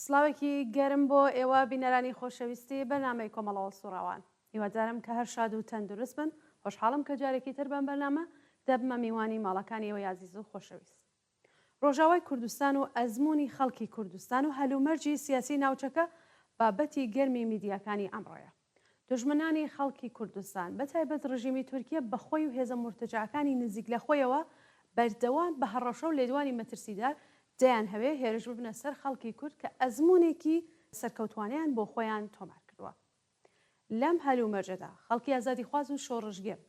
سڵاوێکی گەرم بۆ ئێوە بینەرانی خۆشەویستی بەرنامەی کۆمەڵەوە سوڕاوان. هیوادارم کە هەر شاد و تەندروست بن. خۆشحاڵم کە جارێکی تر بەم بەرنامە دەبمە میوانی ماڵەکانی ئێوە یازیز و خۆشەویست. ڕۆژاوای کوردستان و ئەزمموی خەڵکی کوردستان و هەلومەرجی سیاسی ناوچەکە بابەتی گەرمی میدیاکانی ئەمڕۆیە. دژمنانی خەڵکی کوردستان بەتایبەت ڕژیمی تورکیە بەخۆی و هێزە مرتجعەکانی نزیک لە خۆیەوە بەردەوام بە هەڕەشە و لێدوانی مەترسیدار دەیان هەوێ هێرش ببنە سەر خەڵکی کورد کە ئەزمموونێکی سەرکەوتوانیان بۆ خۆیان تۆمار کردووە. لەم هەلومەرجەدا خەڵکی ئازادی خواز و شۆڕژگەر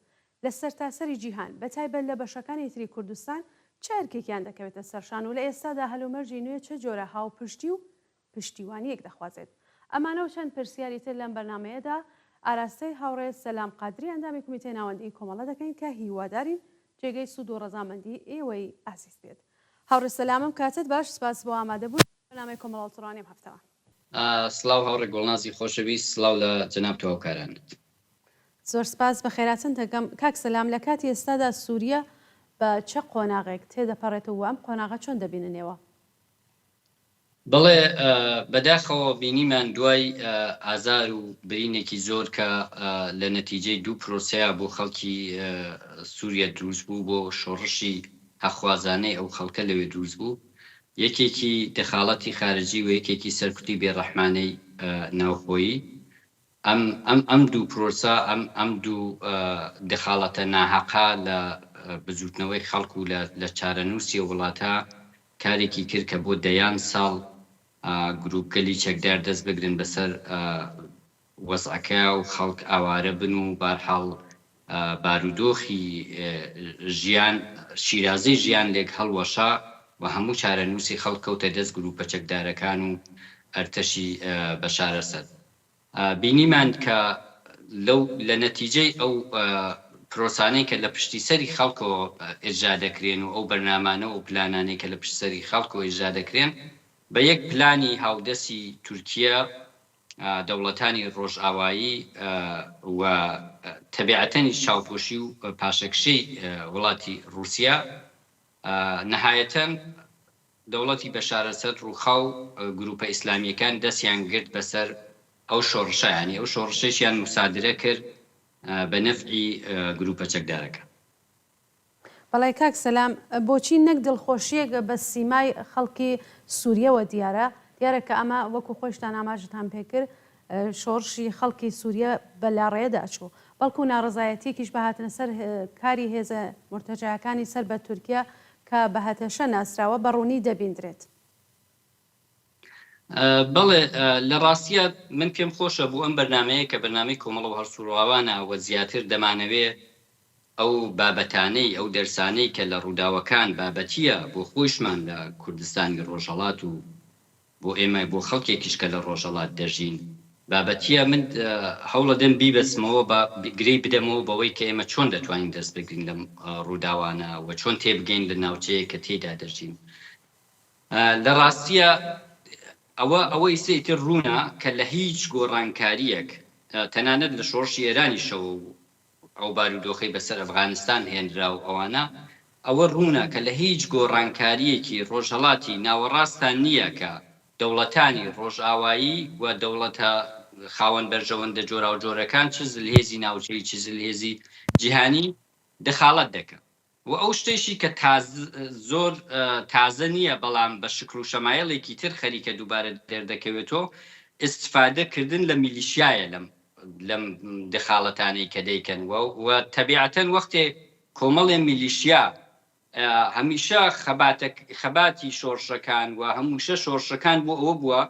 لە سەرتاسەری جیهان بەتایبەت لە بەشەکانی تری کوردستان چارکێکیان دەکەوێتە سەرشان و لە ئێستادا هەلومەرجی نوێ چه جۆرە هاوپشتی و پشتیوانیەک دەخوازێت. ئەمانە و چەند پرسیاری تر لەم بەرنامەیەدا ئاراستەی هاوڕێ سەلام قادری ئەندامی کمیتەی ناوەندی کۆمەڵە دەکەین کە هیوادارین جێگەی سوود و ڕەزامەندی ئێوەی ئازیز بێت. هاوڕێ سەلامم کاتت باش، سپاس بۆ ئامادەبوون بەرنامەی کۆمەڵە سوڕانیم هەفتەوە. سڵاو هاوڕێ گوڵنازی خۆشەویست، سڵاو لە جەناب تۆ هاوکارانت. زۆر سپاس بە خێراتن دەکەم. کاک سەلام، لە کاتی ئێستادا سووریا بە چه قۆناغێک تێدەپەڕێتەوە ئەم قۆناغە چۆن دەبیننەوە؟ بەڵێ بەداخەوە بینیمان دوای ئازار و برینێکی زۆر کە لە نەتیجەی دوو پرۆسەیە بۆ خەڵکی سووریا دروست بوو بۆ شۆڕشی هەخوازانەی ئەو خەڵکە لەوێ دروست بوو، یەکێکی دەخاڵەتی خارجی و یەکێکی سەرکوتی بێڕەحمانەی ناوخۆیی. ئەم دوو پرۆسە ئەم دوو دەخاڵەتە ناحەقا لە بزوتنەوەی خەڵکو لە چارەنووسی وڵاتە کارێکی کرد کە بۆ دەیان ساڵ گروپگەلی چەکدار دەست بگرن بەسەر وەزعەکە و خەڵک ئاوارە بن و بارحاڵ بارودۆخی ژیان شیرازەی ژیان لێک هەڵوەشا و هەموو چارەنووسی خەڵک کەوتە دەست گروپە چەکدارەکان و ئەرتەشی بەشار ئەسەد. بینیمان کە لە نەتیجەی ئەو پرۆسانەی کە لە پشتی سەری خەڵکەوە ئێجا دەکرێن و ئەو بەرنامانە و پلانانەی کە لە پشت سەری خەڵکەوە ئێجا دەکرێن بە یەک پلانی هاودەسی تورکیە، دەوڵەتانی ڕۆژئاوایی و تەبیعەتەنی چاوپۆشی و پاشەکشەی وڵاتی رووسیا، نەهایەتەن دەوڵەتی بەشار ئەسەد ڕووخاو گروپە ئیسلامیەکان دەستیان گرت بەسەر ئەو شۆڕشەیانی ئەو شۆڕشەیان موسادرە کرد بە نەفعی گروپە چەکدارەکە. بەڵای کاک سەلام، بۆچی نەک دڵخۆشیەک بە سیمای خەڵکی سووریەوە دیارە کە ئەمە وەکو خۆشتان ئاماژتان پێکرد شۆڕشی خەڵکی سووریە بەلاڕێدا ئەچوو، بەڵکو ناڕزایەتێکیش بەهاتنە سەر کاری هێزە مرتەجەکانی سەر بە تورکیا کە بەهاتەشە ناسراوە بەڕوونی دەبیندرێت. بەڵێ لە ڕاستیە من پێم خۆشە بوو ئەم بەرنمەیە کە بەرنامەی کۆمەڵەوە هەرسوڕاوانە وە زیاتر دەمانەوێ ئەو بابەتانەی ئەو دەرسانەی کە لە ڕووداوەکان بابەتیە بۆ خۆشمان لە کوردستانی ڕۆژهەڵات و بۆ ئێمە بۆ خەڵکێکیش کە لە ڕۆژهەڵات دەژین بابەتیە، من هەوڵە دەم بیبەسمەوە بە گرەی بدەمەوە بەوەی کە ئێمە چۆن دەتوانین دەست بگرین لەم ڕووداوانە و چۆن تێبگەین لە ناوچەیە کە تێدا دەژین. لە ڕاستیە ئەوەی سێتر ڕوونە کە لە هیچ گۆڕانکاریەک تەنانەت لە شۆڕشی ئێرانیشەوە ئەو بارودۆخەی بەسەر ئەفغانستان هێنرا و ئەوانە ئەوە ڕوونە کە لە هیچ گۆڕانکاریەکی ڕۆژهەڵاتی ناوەڕاستان نییە کە دەوڵەتانی ڕۆژئاوایی و دەوڵەتە خاوەن بەرژەوەندە جۆرا و جۆرەکان چ زلهێزی ناوچەی چ زلهێزی جیهانی دەخاڵەت دەکەن و ئەو شتێکی کە زۆر تازە نییە بەڵام بە شکل و شەمایەڵێکی تر خەریکە دووبارە دەردەکەوێتەوە ئستفادەکردن لە میلیشیایە لەم دەخاڵەتانەی کە دەیکەن و تەبیعەتەن وەختێ کۆمەڵێ میلیشیا هەمیشە خەباتی شۆڕشەکان و هەمووشە شۆڕشەکان بۆ ئەوە بووە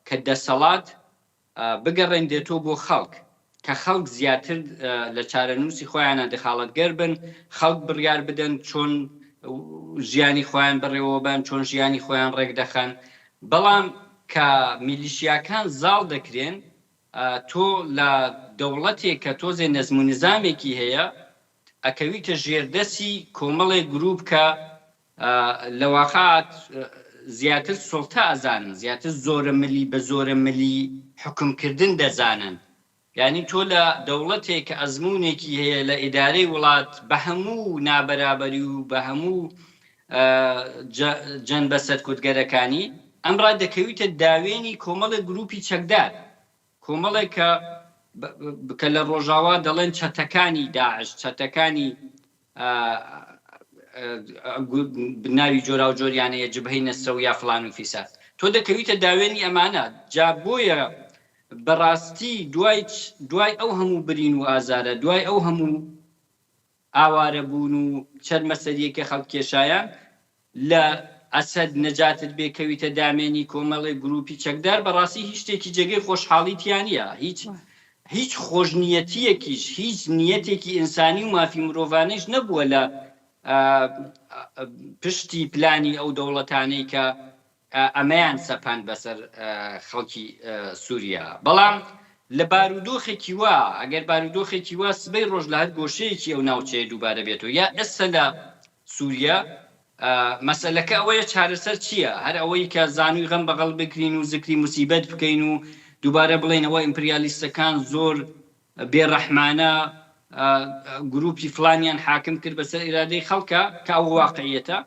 کە دەسەڵات بگەڕێندێتەوە بۆ خەڵک، کە خەڵک زیاتر لە چارەنووسی خۆیانە دەخاڵەتگەر بن، خەڵک بڕیار بدەن چۆن ژیانی خۆیان بڕێوەبن، چۆن ژیانی خۆیان ڕێک دەخەن. بەڵام کە میلیشیاکان زاڵ دەکرێن، تۆ لە دەوڵەتێک کە تۆزێ نەزم و نظامێکی هەیە ئەکەویتە ژێردەسی کۆمەڵێک گروپ کە لە واقعات زیاتر سوڵتە ئەزانن، زیاتر زۆرە ملی بە زۆرە ملی حکومکردن دەزانن. یعنی تۆ لە دەوڵەتێک کە ئەزمونێکی هەیە لە ئیدارەی وڵات بە هەموو نابەرابەری و بە هەموو جەن بە سەرکوتگەرەکانی ئەمڕا دەکەویتە داوێنی کۆمەڵی گروپی چەکدار، کۆمەڵێک کە لە ڕۆژاوا دەڵێن چەتەکانی داعش، چەتەکانی ناوی جۆرا و جۆریانەیە جبهەی نەسرە و یا فڵان و فیسار، تۆ دەکەویتە داوێنی ئەمانە. جا بۆیە بەڕاستی دوای ئەو هەموو برین و ئازارە، دوای ئەو هەموو ئاوارە بوون و چەند مەسەریەکە خەڵکێشایان لە ئەسەد نەجاتت بێکەویتە دامێنی کۆمەڵی گروپی چەکدار، بەڕاستی هیچ شتێکی جێگەی خۆشحاڵیتیان نیە، هیچ خۆشنیەتیەکیش، هیچ نیەتێکی ئینسانی و مافی مرۆڤانیش نەبووە لە پشتی پلانی ئەو دەوڵەتانەی کە ئەمەیان سەپان بەسەر خەڵکی سووریا. بەڵام لە بارودۆخێکی وا، ئەگەر بارودۆخێکی وا سبەی ڕۆژ لە هەر گۆشەیەکی ئەو ناوچەیە دووبارە بێتەوە، یا ئێستا لە سووریا مەسەلەکە ئەوەیە چارەسەر چییە؟ هەر ئەوەی کە زانووی غەم بەغەڵ بکرین و زکری موسیبەت بکەین و دووبارە بڵێنەوە ئیمپریالیستەکان زۆر بێڕەحمانە گروپی فلانیان حاکم کرد بەسەر ئیرادەی خەڵکە، کە ئەو واقعیەتە.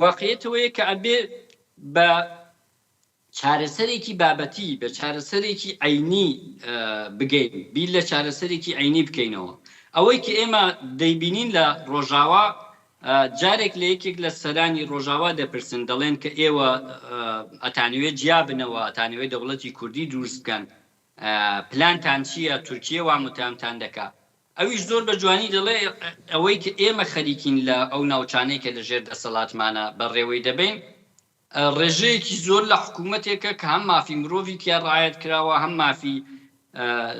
واقعیەتەوەیە کە ئەبێ بە چارەسەرێکی بابەتی، بە چارەسەرێکی عینی بگەین، بیر لە چارەسەرێکی عینی بکەینەوە. ئەوەی کە ئێمە دەیبینین لە ڕۆژاوا، جارێک لە یەکێک لە سەرانی ڕۆژاوا دەپرسن، دەڵێن کە ئێوە ئەتانوێت جیا بنەوە، ئەتانوێت دەوڵەتی کوردی دروست بکەن، پلانتان چییە؟ تورکیە وا متامتان دەکا. ئەویش زۆر بە جوانی دەڵێ ئەوەی کە ئێمە خەریکین لە ئەو ناوچانەی کە لەژێر دەسەڵاتمانە بەڕێوەی دەبین، ڕێژەیەکی زۆر لە حکوومەتێکە کە هەم مافی مرۆڤی تیا ڕایەت کراوە، هەم مافی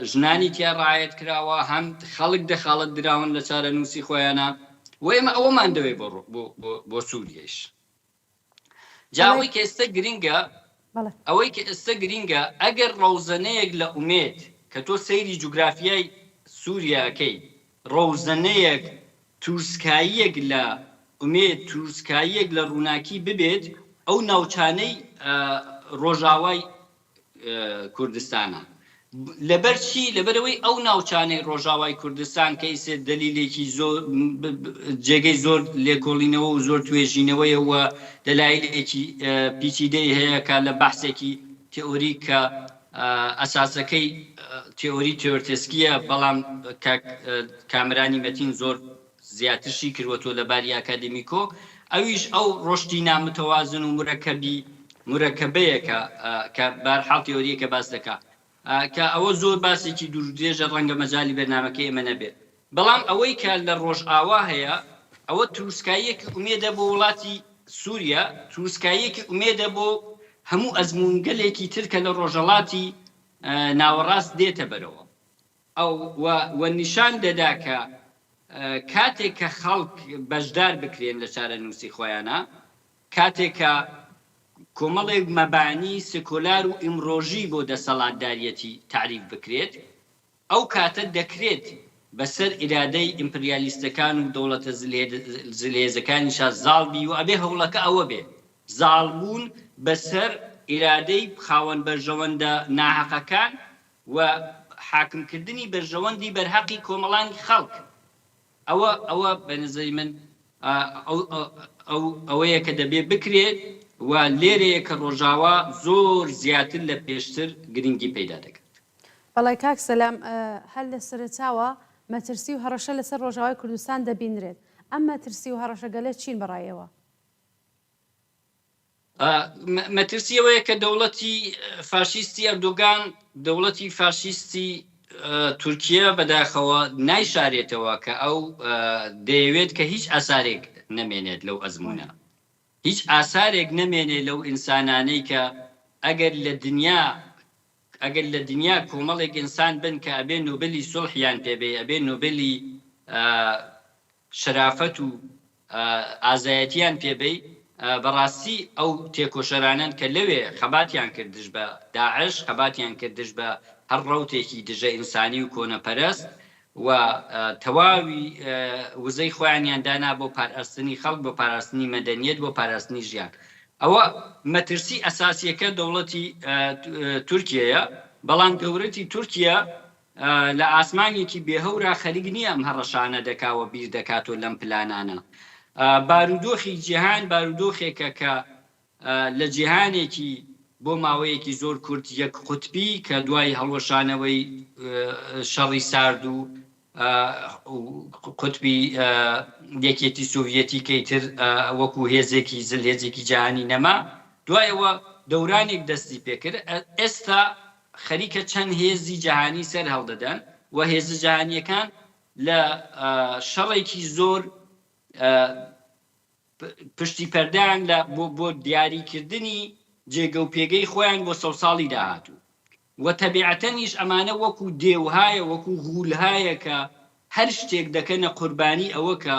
ژنانی تیا ڕایەت کراوە، هەم خەڵک دەخاڵەت دراون لە چارە نووسی خۆیانە، و ئێمە ئەوەمان دەوێت بۆ سووریەش. جا ئەوەی کە ئێستا گرنگە، ئەوەی کە ئێستا گرنگە، ئەگەر ڕەوزەنەیەک لە ئومێد کە تۆ سەیری جوگرافیای سووریاکەی، ڕەوزەنەیەک تورسکاییەک لە ئومێد، تورسکاییەک لە ڕووناکی ببێت، ئەو ناوچانەی ڕۆژاوای کوردستانە. لەبەر چی؟ لەبەرەوەی ئەو ناوچانەی ڕۆژاوای کوردستان کە ئیسێ دەلیلێکی زۆر جێگەی زۆر لێکۆڵینەوە و زۆر توێژینەوەیەوە، دەلایلێکی پیچیدەی هەیە کە لە بەحسێکی تئۆریک کە ئەساسەکەی تئۆری تێۆرتسکیە، بەڵام کامرانی مەتین زۆر زیاترشی کردوەوە لەباری ئاکادمیکۆ. ئەویش ئەو ڕۆشتی نامتەوازن و مرەکەبەیەکە کە بەرحاڵ تئۆریەکە باس دەکات، کە ئەوە زۆر باسێکی دوورودێژە، ڕەنگە مەجالی بەرنامەکەی ئێمە نەبێت. بەڵام ئەوەی کە لە ڕۆژئاوا هەیە، ئەوە تروسکاییەکی ئومێدە بۆ وڵاتی سووریا، تروسکاییەکی ئومێدە بۆ هەموو ئەزمونگەلێکی تر کە لە ڕۆژەڵاتی ناوەڕاست دێتە بەرەوە. و نیشان دەدا کە کاتێک کە خەڵک بەشدار بکرێن لە چارە نووسی خۆیانە، کاتێک کە کۆمەڵێک مەبانی سکولار و ئیمڕۆژی بۆ دەسەڵاتداریەتی تعریف بکرێت، ئەو کاتە دەکرێت بەسەر ئیرادەی ئیمپریالیستەکان و دەوڵەتە زلێزەکانیشا زاڵبی، و ئەبێ هەوڵەکە ئەوە بێ زاڵبوون بەسەر ئیرادەی خاوەن بەرژەوەندە ناحەقەکان و حاکمکردنی بەرژەوەندی بەرهەقی کۆمەڵانی خەڵک. ئەوە بە نظری من ئەوەیە کە دەبێ بکرێت، و لێرەیە کە ڕۆژاوا زۆر زیاتر لە پێشتر گرنگی پەیدا دەکات. بەڵای کاک سەلام، هەر لە سەرەتاوە مەترسی و هەڕەشە لەسەر ڕۆژاوای کوردستان دەبینرێت، ئەم مەترسی و هەڕەشەگەلە چین بەڕایەوە؟ مەترسی ئەوەیە کە دەوڵەتی فاشیستی ئەردۆگان، دەوڵەتی فاشیستی تورکیا بەداخەوە نایشارێتەوە کە ئەو دەیەوێت کە هیچ ئاسارێک نەمێنێت لەو ئەزمونە، هیچ ئاسارێک نەمێنێت لەو ئینسانانەی کە ئەگەر لە دنیا کۆمەڵێک ئینسان بن کە ئەبێ نۆبلی سوڵحیان پێبێ، ئەبێ نۆبلی شرافەت و ئازایەتیان پێبێ، بەڕاستی ئەو تێکۆشەرانن کە لەوێ خەباتیان کردش بە داعش، خەباتیان کردش بە هەر ڕەوتێکی دژە ئینسانی و کۆنەپەرست، و تەواوی وزەی خۆیانیان دانا بۆ پاراستنی خەڵک، بۆ پاراستنی مەدەنیەت، بۆ پاراستنی ژیان. ئەوە مەترسی ئەساسیەکە دەوڵەتی تورکیەیە. بەڵام گەورەتی تورکیا لە ئاسمانێکی بێهەورا خەریک نییە ئەم هەڕەشانە دەکاوە بیر دەکاتۆ لەم پلانانە. بارودۆخی جیهان بارودۆخێکە کە لە جیهانێکی بۆ ماوەیەکی زۆر کورت یەک قوتبی کە دوای هەڵوەشانەوەی شەڕی سارد و قوتبی یەکێتی سۆڤیەتی کەیتر وەکو هێزێکی زل هێزێکی جیهانی نەما دوایەوە دەورانێک دەستی پێکرد ئێستا خەریکە چەند هێزی جیهانی سەر هەڵدەدەن و هێزە جیهانیەکان لە شەڕێکی زۆر پشتی پەردەیان بۆ دیاریکردنی جێگە و پێگەی خۆیان بۆ 100 ساڵی داهاتوو و تەبیعەتەنیش ئەمانە وەکو دێوهایە وەکو غولهایە کە هەر شتێک دەکەنە قوربانی ئەوە کە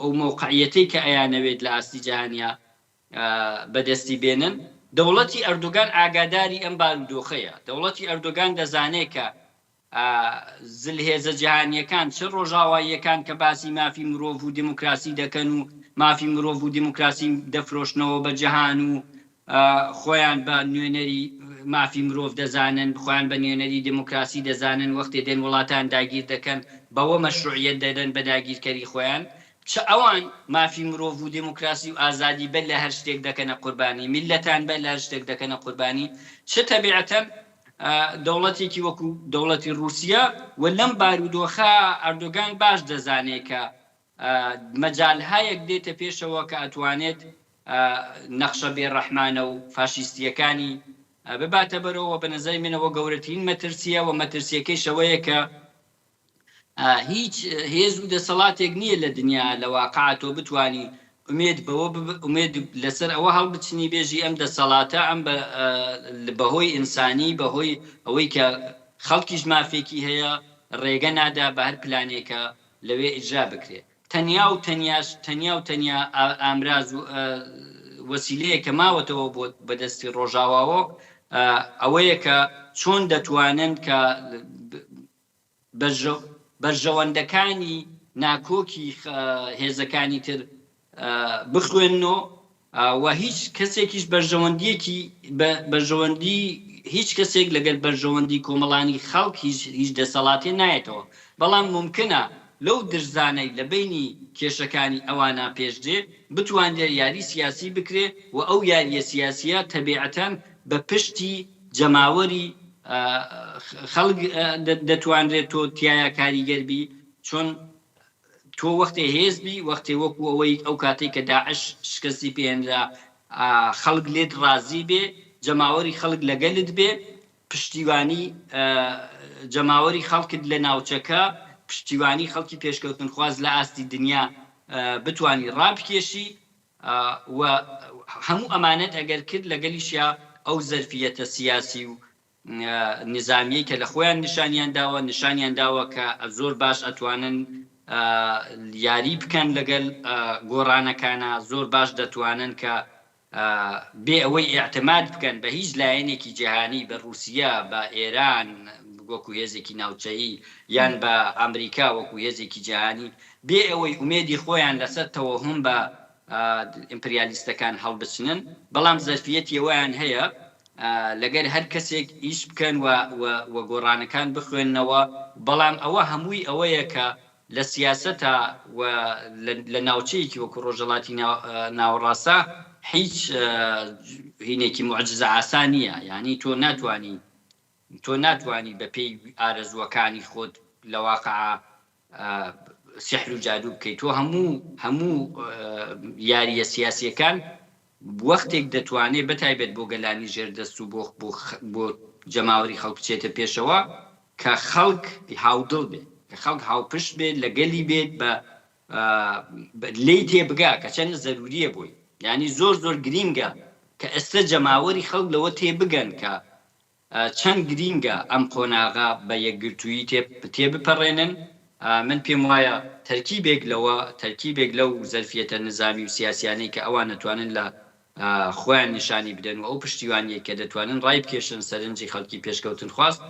ئەو موقعیەتەی کە ئەیانەوێت لە ئاستی جیهانیا بەدەستی بێنن دەوڵەتی ئەردوگان ئاگاداری ئەم بارودۆخەیە دەوڵەتی ئەردوگان دەزانێت کە زلهێزە جیهانیەکان چ ڕۆژاواییەکان کە باسی مافی مرۆڤ و دیموکراسی دەکەن و مافی مرۆڤ و دیموکراسی دەفرۆشنەوە بە جیهان و خۆیان بە نوێنەری مافی مرۆڤ دەزانن خۆیان بە نوێنەری دیموکراسی دەزانن وەختی دێن وڵاتان داگیر دەکەن بەوە مەشروعیەت دەدەن بە داگیرکەری خۆیان چ ئەوان مافی مرۆڤ و دیموکراسی و ئازادی بەر لە هەر شتێک دەکەنە قوربانی میلەتان بەر لە هەر شتێک دەکەنە قوربانی چ تەبیعەتەن دەوڵەتێکی وەکو دەوڵەتی رووسیا و لەم بارودۆخە ئەردۆگان باش دەزانێت کە مەجالهایەک دێتە پێشەوە کە ئەتوانێت نەخشە بێڕەحمانە و فاشیستیەکانی بباتە بەرەوە بە نەزەری منەوە گەورەترین مەترسیە و مەترسیەکەی شەوەیە کە هیچ هێز و دەسەڵاتێک نییە لە دنیا لە واقعە تۆ بتوانی ئومێد لەسەر ئەوە هەڵبچنی بێژی ئەم دەسەڵاتە ئەم بەهۆی ئینسانی بەهۆی ئەوەی کە خەڵکیش مافێکی هەیە ڕێگە نادا بە هەر پلانێکە لەوێ ئیجرا بکرێت تەنیا و تەنیا ئامراز و وەسیلەیە کە ماوەتەوە بۆ بەدەستی ڕۆژاواوە ئەوەیە کە چۆن دەتوانن کە بەرژەوەندەکانی ناکۆکی هێزەکانی تر بخوێنەوە و هیچ کەسێکیش بەرژەوەندی هیچ کەسێک لەگەل بەرژەوەندی کۆمەڵانی خەڵک هیچ دەسەڵاتی نایەتەوە بەڵام ممکنە لەو درزانەی لە بینی کێشەکانی ئەوانە پێشدێ بتوانێت یاری سیاسی بکرێ و ئەو یاریە سیاسیە تەبیعەتەن بە پشتی جەماوەری خەڵک دەتوانرێت تۆ تایە کاریگەربی چۆن تۆ وەختی هێزبی وەختی وەکو ئەوەی ئەو کاتێک کە داعش شکستی پێهێنرا خەڵک لێت ڕازی بێ جەماوەری خەڵک لەگەلت بێ پشتیوانی جەماوەری خەڵکت لە ناوچەکە پشتیوانی خەڵکی پێشکەوتن خواز لە ئاستی دنیا بتوانی ڕابکێشی و هەموو ئەمانەت ئەگەر کرد لەگەلیشیا ئەو زەرفیەتە سیاسی و نظامیەی کە لە خۆیان نیشانیان داوە کە زۆر باش ئەتوانن یاری بکەن لەگەل گۆڕانەکانە زۆر باش دەتوانن کە بێ ئەوەی ئیعتماد بکەن بە هیچ لایەنێکی جیهانی بە رووسیا بە ئێران وەکو هێزێکی ناوچەیی یان بە ئەمریکا وەکو هێزێکی جیهانی بێ ئەوەی ئومێدی خۆیان لەسەر تەوەهم بە ئیمپریالیستەکان هەڵبچنن بەڵام زەرفیەتی ئەویان هەیە لەگەر هەر کەسێک ئیش بکەن و گۆڕانەکان بخوێننەوە بەڵام ئەوە هەمووی ئەوەیە کە لە سیاسەتە و لە ناوچەیەکی وەکو ڕۆژهەڵاتی ناوەڕاستە هیچ هینێکی معجزە ئاسانیە یعنی تۆ ناتوانی بە پێی ئارەزوەکانی خۆت لە واقعە سحر و جادو بکەیت تۆ هەموو یاریە سیاسیەکان وەختێک دەتوانێت بەتایبێت بۆ گەلانی ژێردەست و بۆ جەماوەری خەڵک بچێتە پێشەوە کە خەڵک هاودڵ بێت کە خەڵک هاوپشت بێت لەگەلی بێت بە لێی تێبگا کە چەند زەروریە بووی یعنی زۆر گرینگە کە ئێستا جەماوەری خەڵک لەوە تێبگەن کە چەند گرینگە ئەم قۆناغا بە یەکگرتووی تێبپەڕێنن من پێم وایە تەرکیبێک لەو زەرفیەتە نظامی و سیاسیانەی کە ئەوان نەتوانن لە خۆیان نیشانی بدەن و ئەو پشتیوانیە کە دەتوانن ڕای بکێشن سەرنجی خەڵکی پێشکەوتن خواست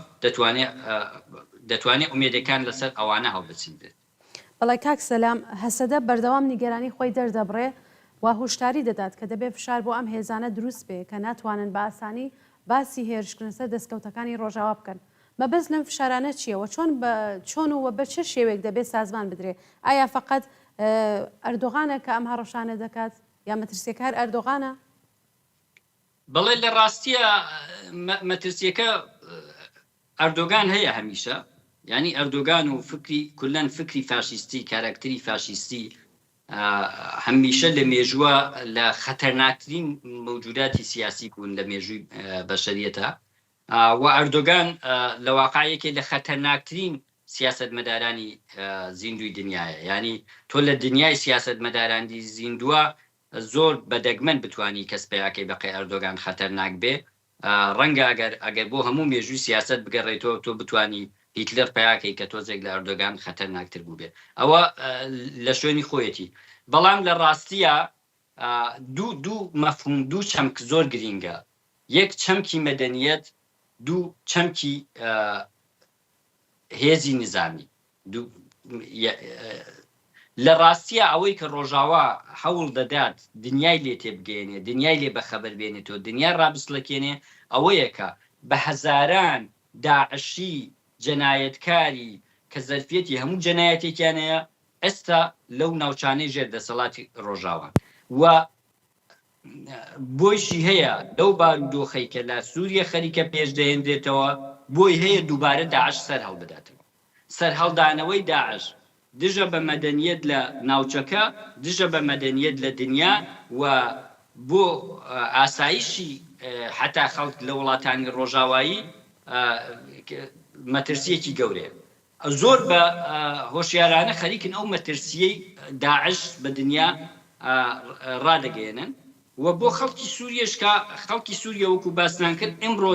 دەتوانێت ئومێدەکان لەسەر ئەوانە هەڵبچین بێت. بەڵای کاک سەلام هەسەدە بەردەوام نیگەرانی خۆی دەردەبڕێ و هوشداری دەدات کە دەبێت فشار بۆ ئەم هێزانە دروست بێ کە ناتوانن بە ئاسانی باسی هێرشکردن سەر دەستکەوتەکانی ڕۆژاوا بکەن. مەبەست لەم فشارانە چییەوە چۆن و بە چه شێوێک دەبێت سازمان بدرێ؟ ئایا فقط ئەردۆغانە کە ئەم هەڕەشانە دەکات یا مەترسیەکار ئەردۆغانە بەڵێ لە ڕاستیە مەترسیەکە ئەردۆگان هەیە هەمیشە، یعنی ئەردۆگان و کولەن فکری فاشیستی کاراکتری فاشیستی هەمیشە لە مێژووە لە خەتەرناکترین موجوداتی سیاسی بوون لە مێژووی بەشەریەتە و ئەردۆگان لە واقعەیەکێ لە خەتەرناکترین سیاسەتمەدارانی زیندوی دنیاە، ینی تۆ لە دنیای سیاسەتمەدارانی زیندووە زۆر بەدەگمەن بتانی کەس پێیاکەی بەقی ئەردۆگان خەتەرناک بێ، ڕەنگە ئەگەر بۆ هەموو مێژووی سیاست بگەڕێتەوە تۆ بتانی هیتلەر پێیاکەی کە تۆزێک لە ئەردۆگان خەتەرناکتر بوو بێ، ئەوە لە شوێنی خۆیەتی. بەڵام لە ڕاستیە دوو مەفهوم دوو چەمک زۆر گرینگە، یەک چەمکی مەدەنیەت، دوو چەمکی هێزی نظامی. لە ڕاستیە ئەوەی کە ڕۆژاوا هەوڵ دەدات دنیای لێ تێبگەێنێ، دنیای لێ بەخەبەر بێنێتەوە، دنیا ڕابستڵەکێنێ، ئەوەیە کە بە هەزاران داعشی جەنایەتکاری کە زەرفێتی هەموو جەنایەتێکیانەیە ئێستا لەو ناوچانەی ژێر دەسەڵاتی ڕۆژاوان و بۆیشی هەیە لەو بارودۆخەی کە لە سووریە خەریکە پێش دەهێنرێتەوە، بۆی هەیە دووبارە داعش سەر هەڵبداتەوە. سەر هەڵدانەوەی داعش دژە بە مەدەنیەت لە ناوچەکە، دژە بە مەدەنیەت لە دنیا و بۆ ئاسایشی حتا خەڵک لە وڵاتانی ڕۆژاوایی مەترسیەکی گەورەیە. زۆر بە هۆشیارانە خەریکن ئەو مەترسیەی داعش بە دنیا ڕادەگەێنن و بۆ خەڵکی سووریەشکە خەڵکی سووریە وەکو باسنان کرد ئەمڕۆ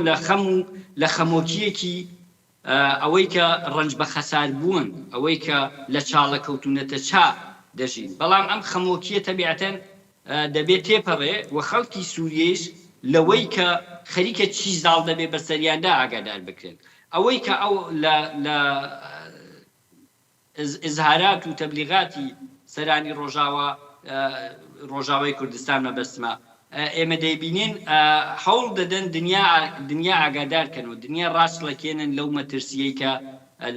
لە خەمۆکیەکی ئەوەی کە ڕنج بە خەسار بوون، ئەوەی کە لە چاڵە کەوتونەتە چا دەژین، بەڵام ئەم خەمۆکیە تەبیعەتەن دەبێت تێپەڕێ و خەڵکی سووریش لەوەی کە خەریکە چی زاڵ دەبێ بەسەریاندا ئاگادار بکرێن. ئەوەی کە ئەو لە ئزهارات و تەبلیغاتی سەرانی ڕۆژاوای کوردستان مەبەستمە ئێمە دەیبینین هەوڵ دەدەن دنیا ئاگادارکەن و دنیا ڕاستڵەکێنن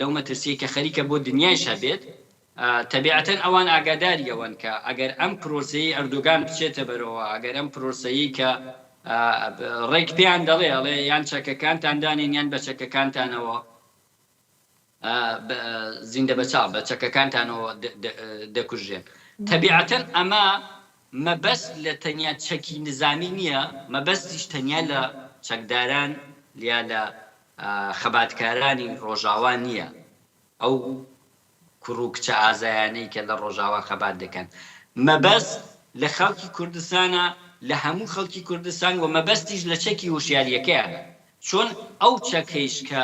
لەو مەترسیە کە خەریکە بۆ دنیایشە بێت. تەبیعەتەن ئەوان ئاگاداریەوەن کە ئەگەر ئەم پرۆسەی ئەردۆگان بچێتە بەرەوە، ئەگەر ئەم پرۆسەیە کە ڕێک پێیان دەڵێ یان چەکەکانتان دانین یان بە چەکەکانتانەوە زیندە بەچاو بە چەکەکانتانەوە دەکوژێن. تەبیعەتەن ئەمە مەبەست لە تەنیا چەکی نظامی نییە، مەبەستیش تەنیا لە چەکداران یا لە خەباتکارانی ڕۆژاوا نییە، ئەو کوڕووکچە ئازایانەی کە لە ڕۆژاوا خەبات دەکەن. مەبەست لە خەڵکی کوردستانە، لە هەموو خەڵکی کوردستان و مەبەستیش لە چەکی هوشیاریەکەیانە، چۆن ئەو چەکەیش کە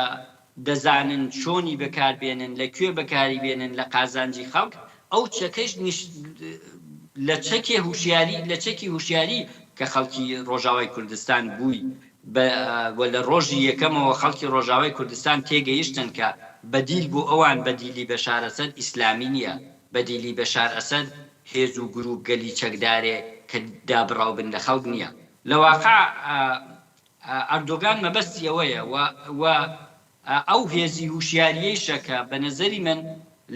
دەزانن چۆنی بەکاربێنن، لەکوێ بەکاری بێنن لە قازانجی خەڵک، ئەو چەکەش لە چەکی هوشیاری کە خەڵکی ڕۆژاوای کوردستان بووی و لە ڕۆژی یەکەمەوە خەڵکی ڕۆژاوای کوردستان تێگەیشتن کە بەدیل بۆ ئەوان بەدیلی بەشار ئەسەد ئیسلامی نییە، بەدیلی بەشار ئەسەد هێز و گروپ گەلی چەکدارێ کە دابڕاو بن لە خەڵک نییە. لە واقع ئەردۆگان مەبەستی ئەوەیە و ئەو هێزی هوشیاریەیشە کە بە نەزەری من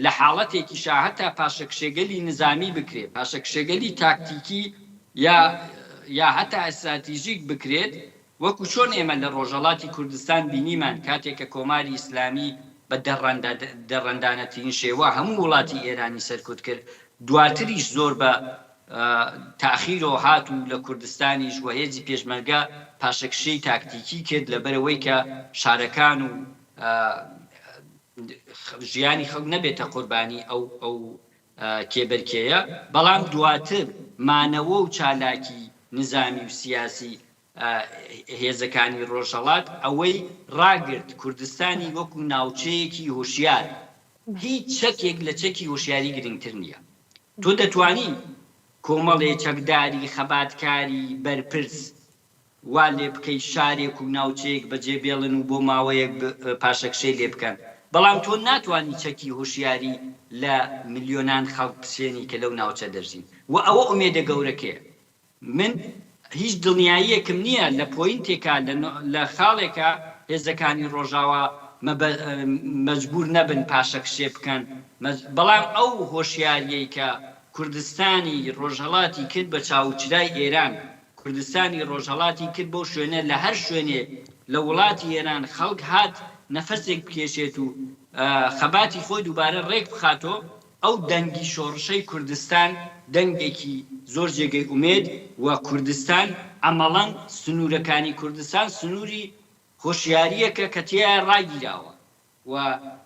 لە حاڵەتێکی هەتا پاشەکشێگەلی نظامی بکرێت، پاشەکشێگەلی تاکتیکی یا هەتا ئەستراتیژیک بکرێت، وەکو چۆن ئێمە لە ڕۆژهەڵاتی کوردستان بینیمان کاتێککە کۆماری ئیسلامی بە دەڕەندانەترین شێوە هەموو وڵاتی ئێرانی سەرکوت کرد، دواتریش زۆر بە تاخیر و هات و لە کوردستانیش و هێزی پێشمەرگە پاشەکشەی تاکتیکی کرد لەبەرەوەی کە شارەکان و ژیانی خەڵک نەبێتە قوربانی ئەو کێبەرکێیە. بەڵام دواتر مانەوە و چالاکی نظامی و سیاسی هێزەکانی ڕۆژهەڵات ئەوەی ڕاگرت کوردستانی وەکو ناوچەیەکی هوشیار، هیچ چەکێک لە چەکی هوشیاری گرنگتر نییە. تۆ دەتوانی کۆمەڵێ چەکداری خەباتکاری بەرپرس وا لێ بکەی شارێک و ناوچەیەک بەجێبێڵن و بۆ ماوەیەک پاشەکشەی لێ بکەن، بەڵام تۆ ناتوانانی چەکی هوشیاری لە ملیۆنان خەڵک بچێنی کە لەو ناوچە دەژین و ئەوە ئومێدە گەورەکەیە. من هیچ دڵنیاییەکم نییە لە پۆینتێکا لە خاڵێکە هێزەکانی ڕۆژاوا مەجبور نەبن پاشەکشێ بکەن، بەڵام ئەو هۆشیاریەی کە کوردستانی ڕۆژهەڵاتی کرد بە چاوچرای ئێران، کوردستانی ڕۆژهەڵاتی کرد بۆ شوێنە لە هەر شوێنێ لە وڵاتی ئێران خەڵک هات نەفەسێک بکێشێت و خەباتی خۆی دووبارە ڕێک بخاتۆ ئەو دەنگی شۆڕشەی کوردستان دەنگێکی زۆر جێگەی ئومێد و کوردستان ئەمەڵەن سنوورەکانی کوردستان سنووری هۆشیاریەکە کە تێیان ڕاگیراوە و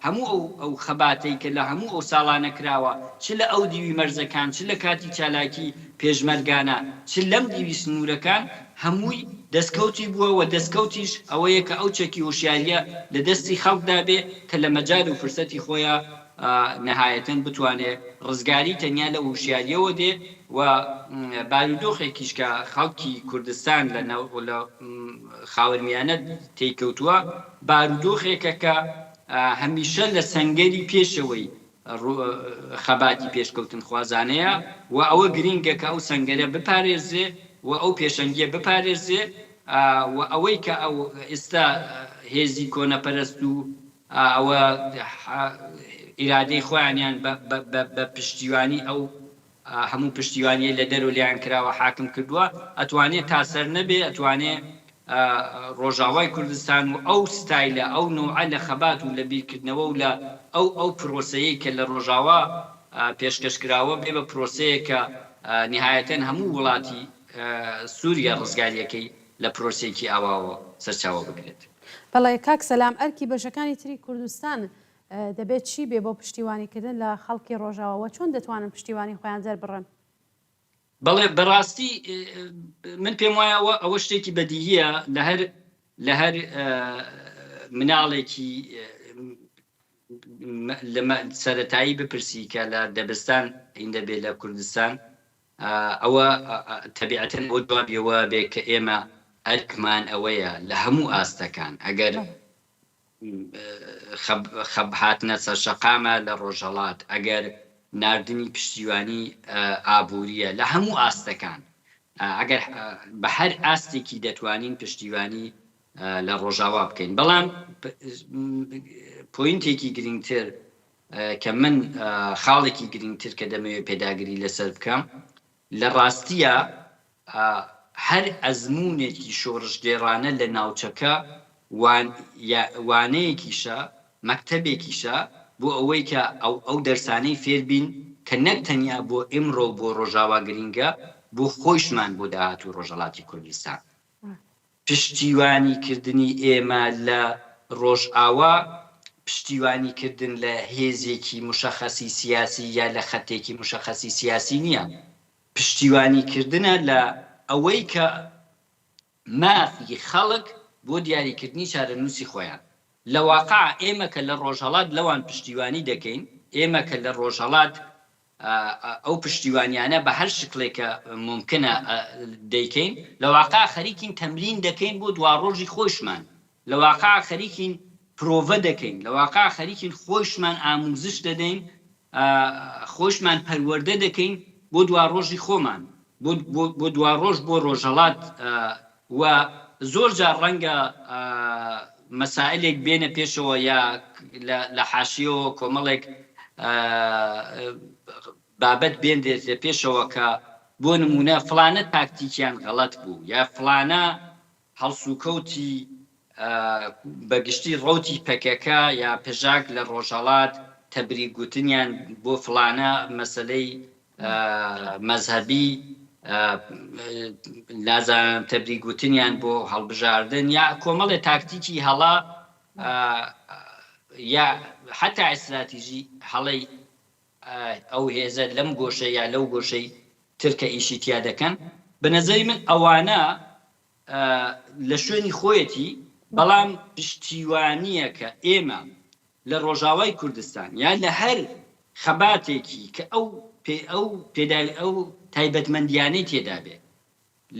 هەموو ئەو خەباتەی کە لە هەموو ئەو ساڵانە کراوە چ لە ئەو دیوی مەرزەکان چ لە کاتی چالاکی پێشمەرگانە چ لەم دیوی سنوورەکان هەمووی دەستکەوتی بووە و دەستکەوتیش ئەوەیە کە ئەو چەکی هۆشیاریە لە دەستی خەڵکدا بێ کە لە مەجال و فرسەتی خۆیان نەهایەتەن بتوانێت ڕزگاری تەنیا لە هۆشیاریەوە دێ و بارودۆخێکیش کە خەڵکی کوردستان لە خاوەنمیانە تێکەوتووە بارودۆخێکە کە هەمیشە لە سەنگەری پێشەوەی خەباتی پێشکەوتن خوازانەیە و ئەوە گرینگە کە ئەو سەنگەرە بپارێزێ و ئەو پێشەنگیە بپارێزێ و ئەوەی کە ئەو ئێستا هێزی کۆنەپەرست و ئەوە ئیرادەی خۆیانیان بە پشتیوانی ئەو هەموو پشتیوانیە لە دەرەوە لیان کراوە حاکم کردووە ئەتوانێت تاسەر نەبێ ئەتوانێت ڕۆژاوای کوردستان و ئەو ستایلە ئەو نوعە لە خەبات و لە بیرکردنەوە و لە ئەو پرۆسەیە کە لە ڕۆژاوا پێشکەشکراوە بێ بە پرۆسەیە کە نهایەتەن هەموو وڵاتی سووریا ڕزگاریەکەی لە پرۆسێکی ئاواوە سەرچاوە بگرێت. بەڵێ کاک سەلام ئەرکی بەشەکانی تری کوردستان دەبێت چی بێ بۆ پشتیوانیکردن لە خەڵکی ڕۆژاوەوە چۆن دەتوانن پشتیوانی خۆیان دەربڕن؟ بەڵێ بەڕاستی من پێم وایە ئەوە شتێکی بەدیهیە لە هەر مناڵێکی سەرەتایی بپرسی کە لە دەبستان هیندە بێ لە کوردستان ئەوە تەبیعەتەن بۆ جوابیەوە بێ کە ئێمە ئەرکمان ئەوەیە لە هەموو ئاستەکان ئەگەر هاتنە سەرشەقامە لە ڕۆژهەڵات ئەگەر ناردنی پشتیوانی ئابووریە لە هەموو ئاستەکان ئەگەر بە هەر ئاستێکی دەتوانین پشتیوانی لە ڕۆژاوا بکەین بەڵام پۆینتێکی گرنگتر کە من خاڵێکی گرنگتر کە دەمەوێت پێداگری لەسەر بکەم لە ڕاستیە هەر ئەزمونێکی شۆڕژگێڕانە لە ناوچەکە وانەیەکیشە مەکتەبێکیشە بۆ ئەوەی کە ئەو دەرسانەی فێربین کە نەک تەنیا بۆ ئێمڕۆ بۆ ڕۆژاوا گرینگە بۆ خۆشمان بۆ داهاتوو ڕۆژهەڵاتی کوردستان پشتیوانیکردنی ئێمە لە ڕۆژئاوا پشتیوانیکردن لە هێزێکی مشەخەسی سیاسی یا لە خەتێکی مشەخەسی سیاسی نییە پشتیوانیکردنە لە ئەوەی کە مافی خەڵک بۆ دیاریکردنی چارەنووسی خۆیان لە واقع ئێمە کە لە ڕۆژهەڵات لەوان پشتیوانی دەکەین ئێمە کە لە ڕۆژهەڵات ئەو پشتیوانیانە بە هەر شکلێکە ممکنە دەیکەین لە واقع خەریکین تەمرین دەکەین بۆ دوا ڕۆژی خۆشمان لە واقع خەریکین پرۆڤە دەکەین لە واقع خەریکین خۆشمان ئاموزش دەدەین خۆشمان پەروەردە دەکەین بۆ دوا ڕۆژی خۆمان بۆ دوا ڕۆژ بۆ ڕۆژهەڵات و زۆر جار ڕەنگە مەسائلێک بێنە پێشەوە یا لە حاشیەوە کۆمەڵێک بابەت بێندێتە پێشەوە کە بۆ نمونە فلانە تاکتیکیان غەڵەت بوو یا فلانە هەڵسوکەوتی بەگشتی ڕۆتی پەکەکە یا پێژاک لە ڕۆژهەڵات تەبریگوتنیان بۆ فلانە مەسەلەی مەزهەبی لازم تەبریگوتنیان بۆ هەڵبژاردن یا کۆمەڵێ تاکتیکی هەڵا یا حتا ئەستراتیژی هەڵەی ئەو هێزە لەم گۆشە یا لەو گۆشەی ترکە ئیشی تیا دەکەن بە نەزەری من ئەوانە لە شوێنی خۆیەتی بەڵام پشتیوانیە کە ئێمە لە ڕۆژاوای کوردستان یا لە هەر خەباتێکی کە ئەو تایبەتمەندیانەی تێدا بێ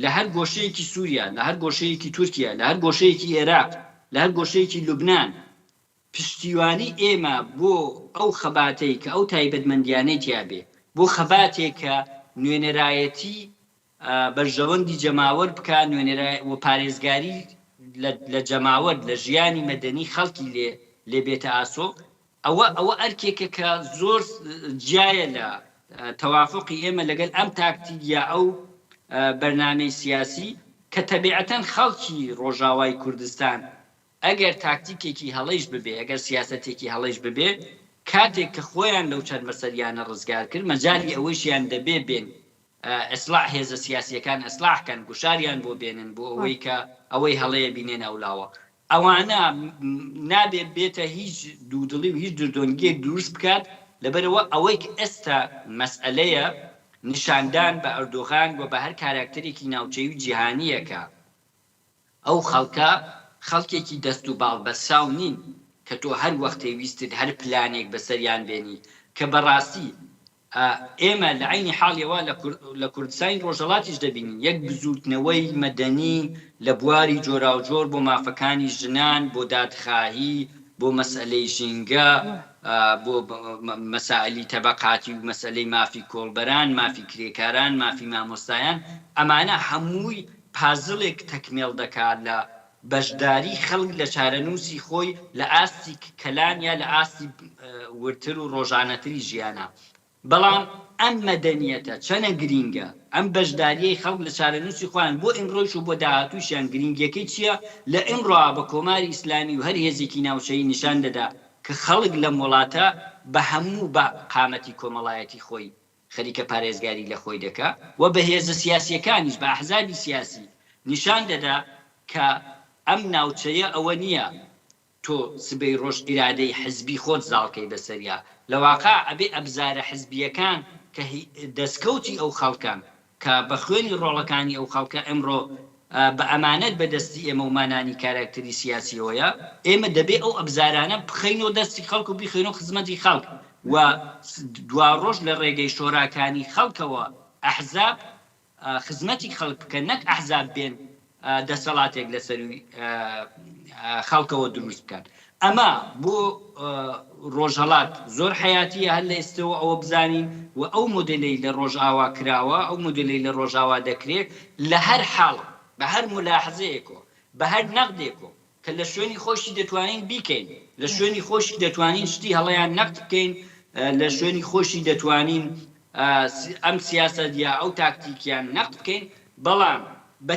لە هەر گۆشەیەکی سووریا لە هەر گۆشەیەکی تورکیا لە هەر گۆشەیەکی عێراق لە هەر گۆشەیەکی لوبنان پشتیوانی ئێمە بۆ ئەو خەباتەی کە ئەو تایبەتمەندیانەی تیا بێ بۆ خەباتێک کە نوێنەرایەتی بەرژەوەندی جەماوەر بکە و پارێزگاری لە جەماوەر لە ژیانی مەدەنی خەڵکی لێ بێتە ئاسۆ ئەوە ئەرکێکە کە زۆر جیایە لە تەوافقی ئێمە لەگەڵ ئەم تاکتیکیا ئەو بەرنامەی سیاسی کە تەبیعەتەن خەڵکی ڕۆژاوای کوردستان ئەگەر تاکتیکێکی هەڵەیش ببێ ئەگەر سیاسەتێکی هەڵەیش ببێ کاتێک کە خۆیان لەو چەند مەسەریانە ڕزگار کرد مەجای ئەوەیشیان دەبێ بێن ئەسلاح هێزە سیاسیەکان ئەسلاحکەن گوشاریان بۆ بێنن بۆ ئەوەی کە ئەوەی هەڵەیە بینێن ئەولاوە ئەوانە نابێت بێتە هیچ دوودڵی و هیچ دردۆنگیەک دروست بکات لەبەرەوە ئەوەی ئێستا مەسئلەیە نیشاندان بە ئەردۆغان و بە هەر کاراکتەرێکی ناوچەی و جیهانیەکە ئەو خەڵکە خەڵکێکی دەست و باڵ بەساو نین کە تۆ هەر وەختێ ویستت هەر پلانێک بەسەریان بێنی کە بەڕاستی ئێمە لە عینی حاڵیەوە لە کوردستانی ڕۆژهەڵاتیش دەبینین یەک بزوتنەوەی مەدەنی لە بواری جۆراوجۆر بۆ مافەکانی ژنان بۆ دادخواهی بۆ مەسئلەی ژینگە بۆ مەسائلی تەبەقاتی و مەسئلەی مافی کۆڵبەران مافی کرێکاران مافی مامۆستایان ئەمانە هەمووی پازڵێک تەکمێڵ دەکات لە بەشداری خەڵک لە چارەنووسی خۆی لە ئاستی کەلان یا لە ئاستی ورتر و ڕۆژانەتری ژیانە بەڵام ئەم مەدەنیەتە چەنە گرینگە ئەم بەشداریەی خەڵک لە چارەنووسی خۆیان بۆ ئیمڕۆیش و بۆ داهاتووشیان گرینگیەکەی چییە لە ئیمڕۆ بە کۆماری ئیسلامی و هەر هێزێکی ناوچەیی نیشان دەدا کە خەڵک لە وڵاتە بە هەموو بە قامەتی کۆمەڵایەتی خۆی خەریکە پارێزگاری لە خۆی دەکا و بە هێزە سیاسیەکانیش بە ئەحزابی سیاسی نیشان دەدا کە ئەم ناوچەیە ئەوە نییە تۆ سبەی ڕۆژ ئیرادەی حزبی خۆت زاڵکەی بەسەریا لە واقع ئەبێ ئەبزارە حزبیەکان کە دەستکەوتی ئەو خەڵکان کە بە خوێنی ڕۆڵەکانی ئەو خەڵکە ئەمڕۆ بە ئەمانەت بەدەستی ئێمە ومانانی کاراکتەری سیاسیەوەیە ئێمە دەبێ ئەو ئەبزارانە بخەینەوە دەستی خەڵک و بیخێنەوە خزمەتی خەڵک و دوا ڕۆژ لە ڕێگەی شۆراکانی خەڵکەوە ئەحزاب خزمەتی خەڵک بکەن نەک ئەحزاب بێن دەسەڵاتێک لەسەروی خەڵکەوە دروست بکات ئەمە بۆ ڕۆژهەڵات زۆر حیاتیە هەر لە ئێستەوە ئەوە بزانین و ئەو مۆدلەی لە ڕۆژئاوا کراوە ئەو مۆدلەی لە ڕۆژئاوا دەکرێت لە هەر حاڵ بە هەر ملاحزەیەکۆ بە هەر نەقدێکۆ کە لە شوێنی خۆشی دەتوانین بیکەین لە شوێنی خۆشی دەتوانین شتی هەڵەیان نەقد بکەین لە شوێنی خۆشی دەتوانین ئەم سیاسەت یا ئەو تاکتیکیان نەقد بکەین بەڵام بە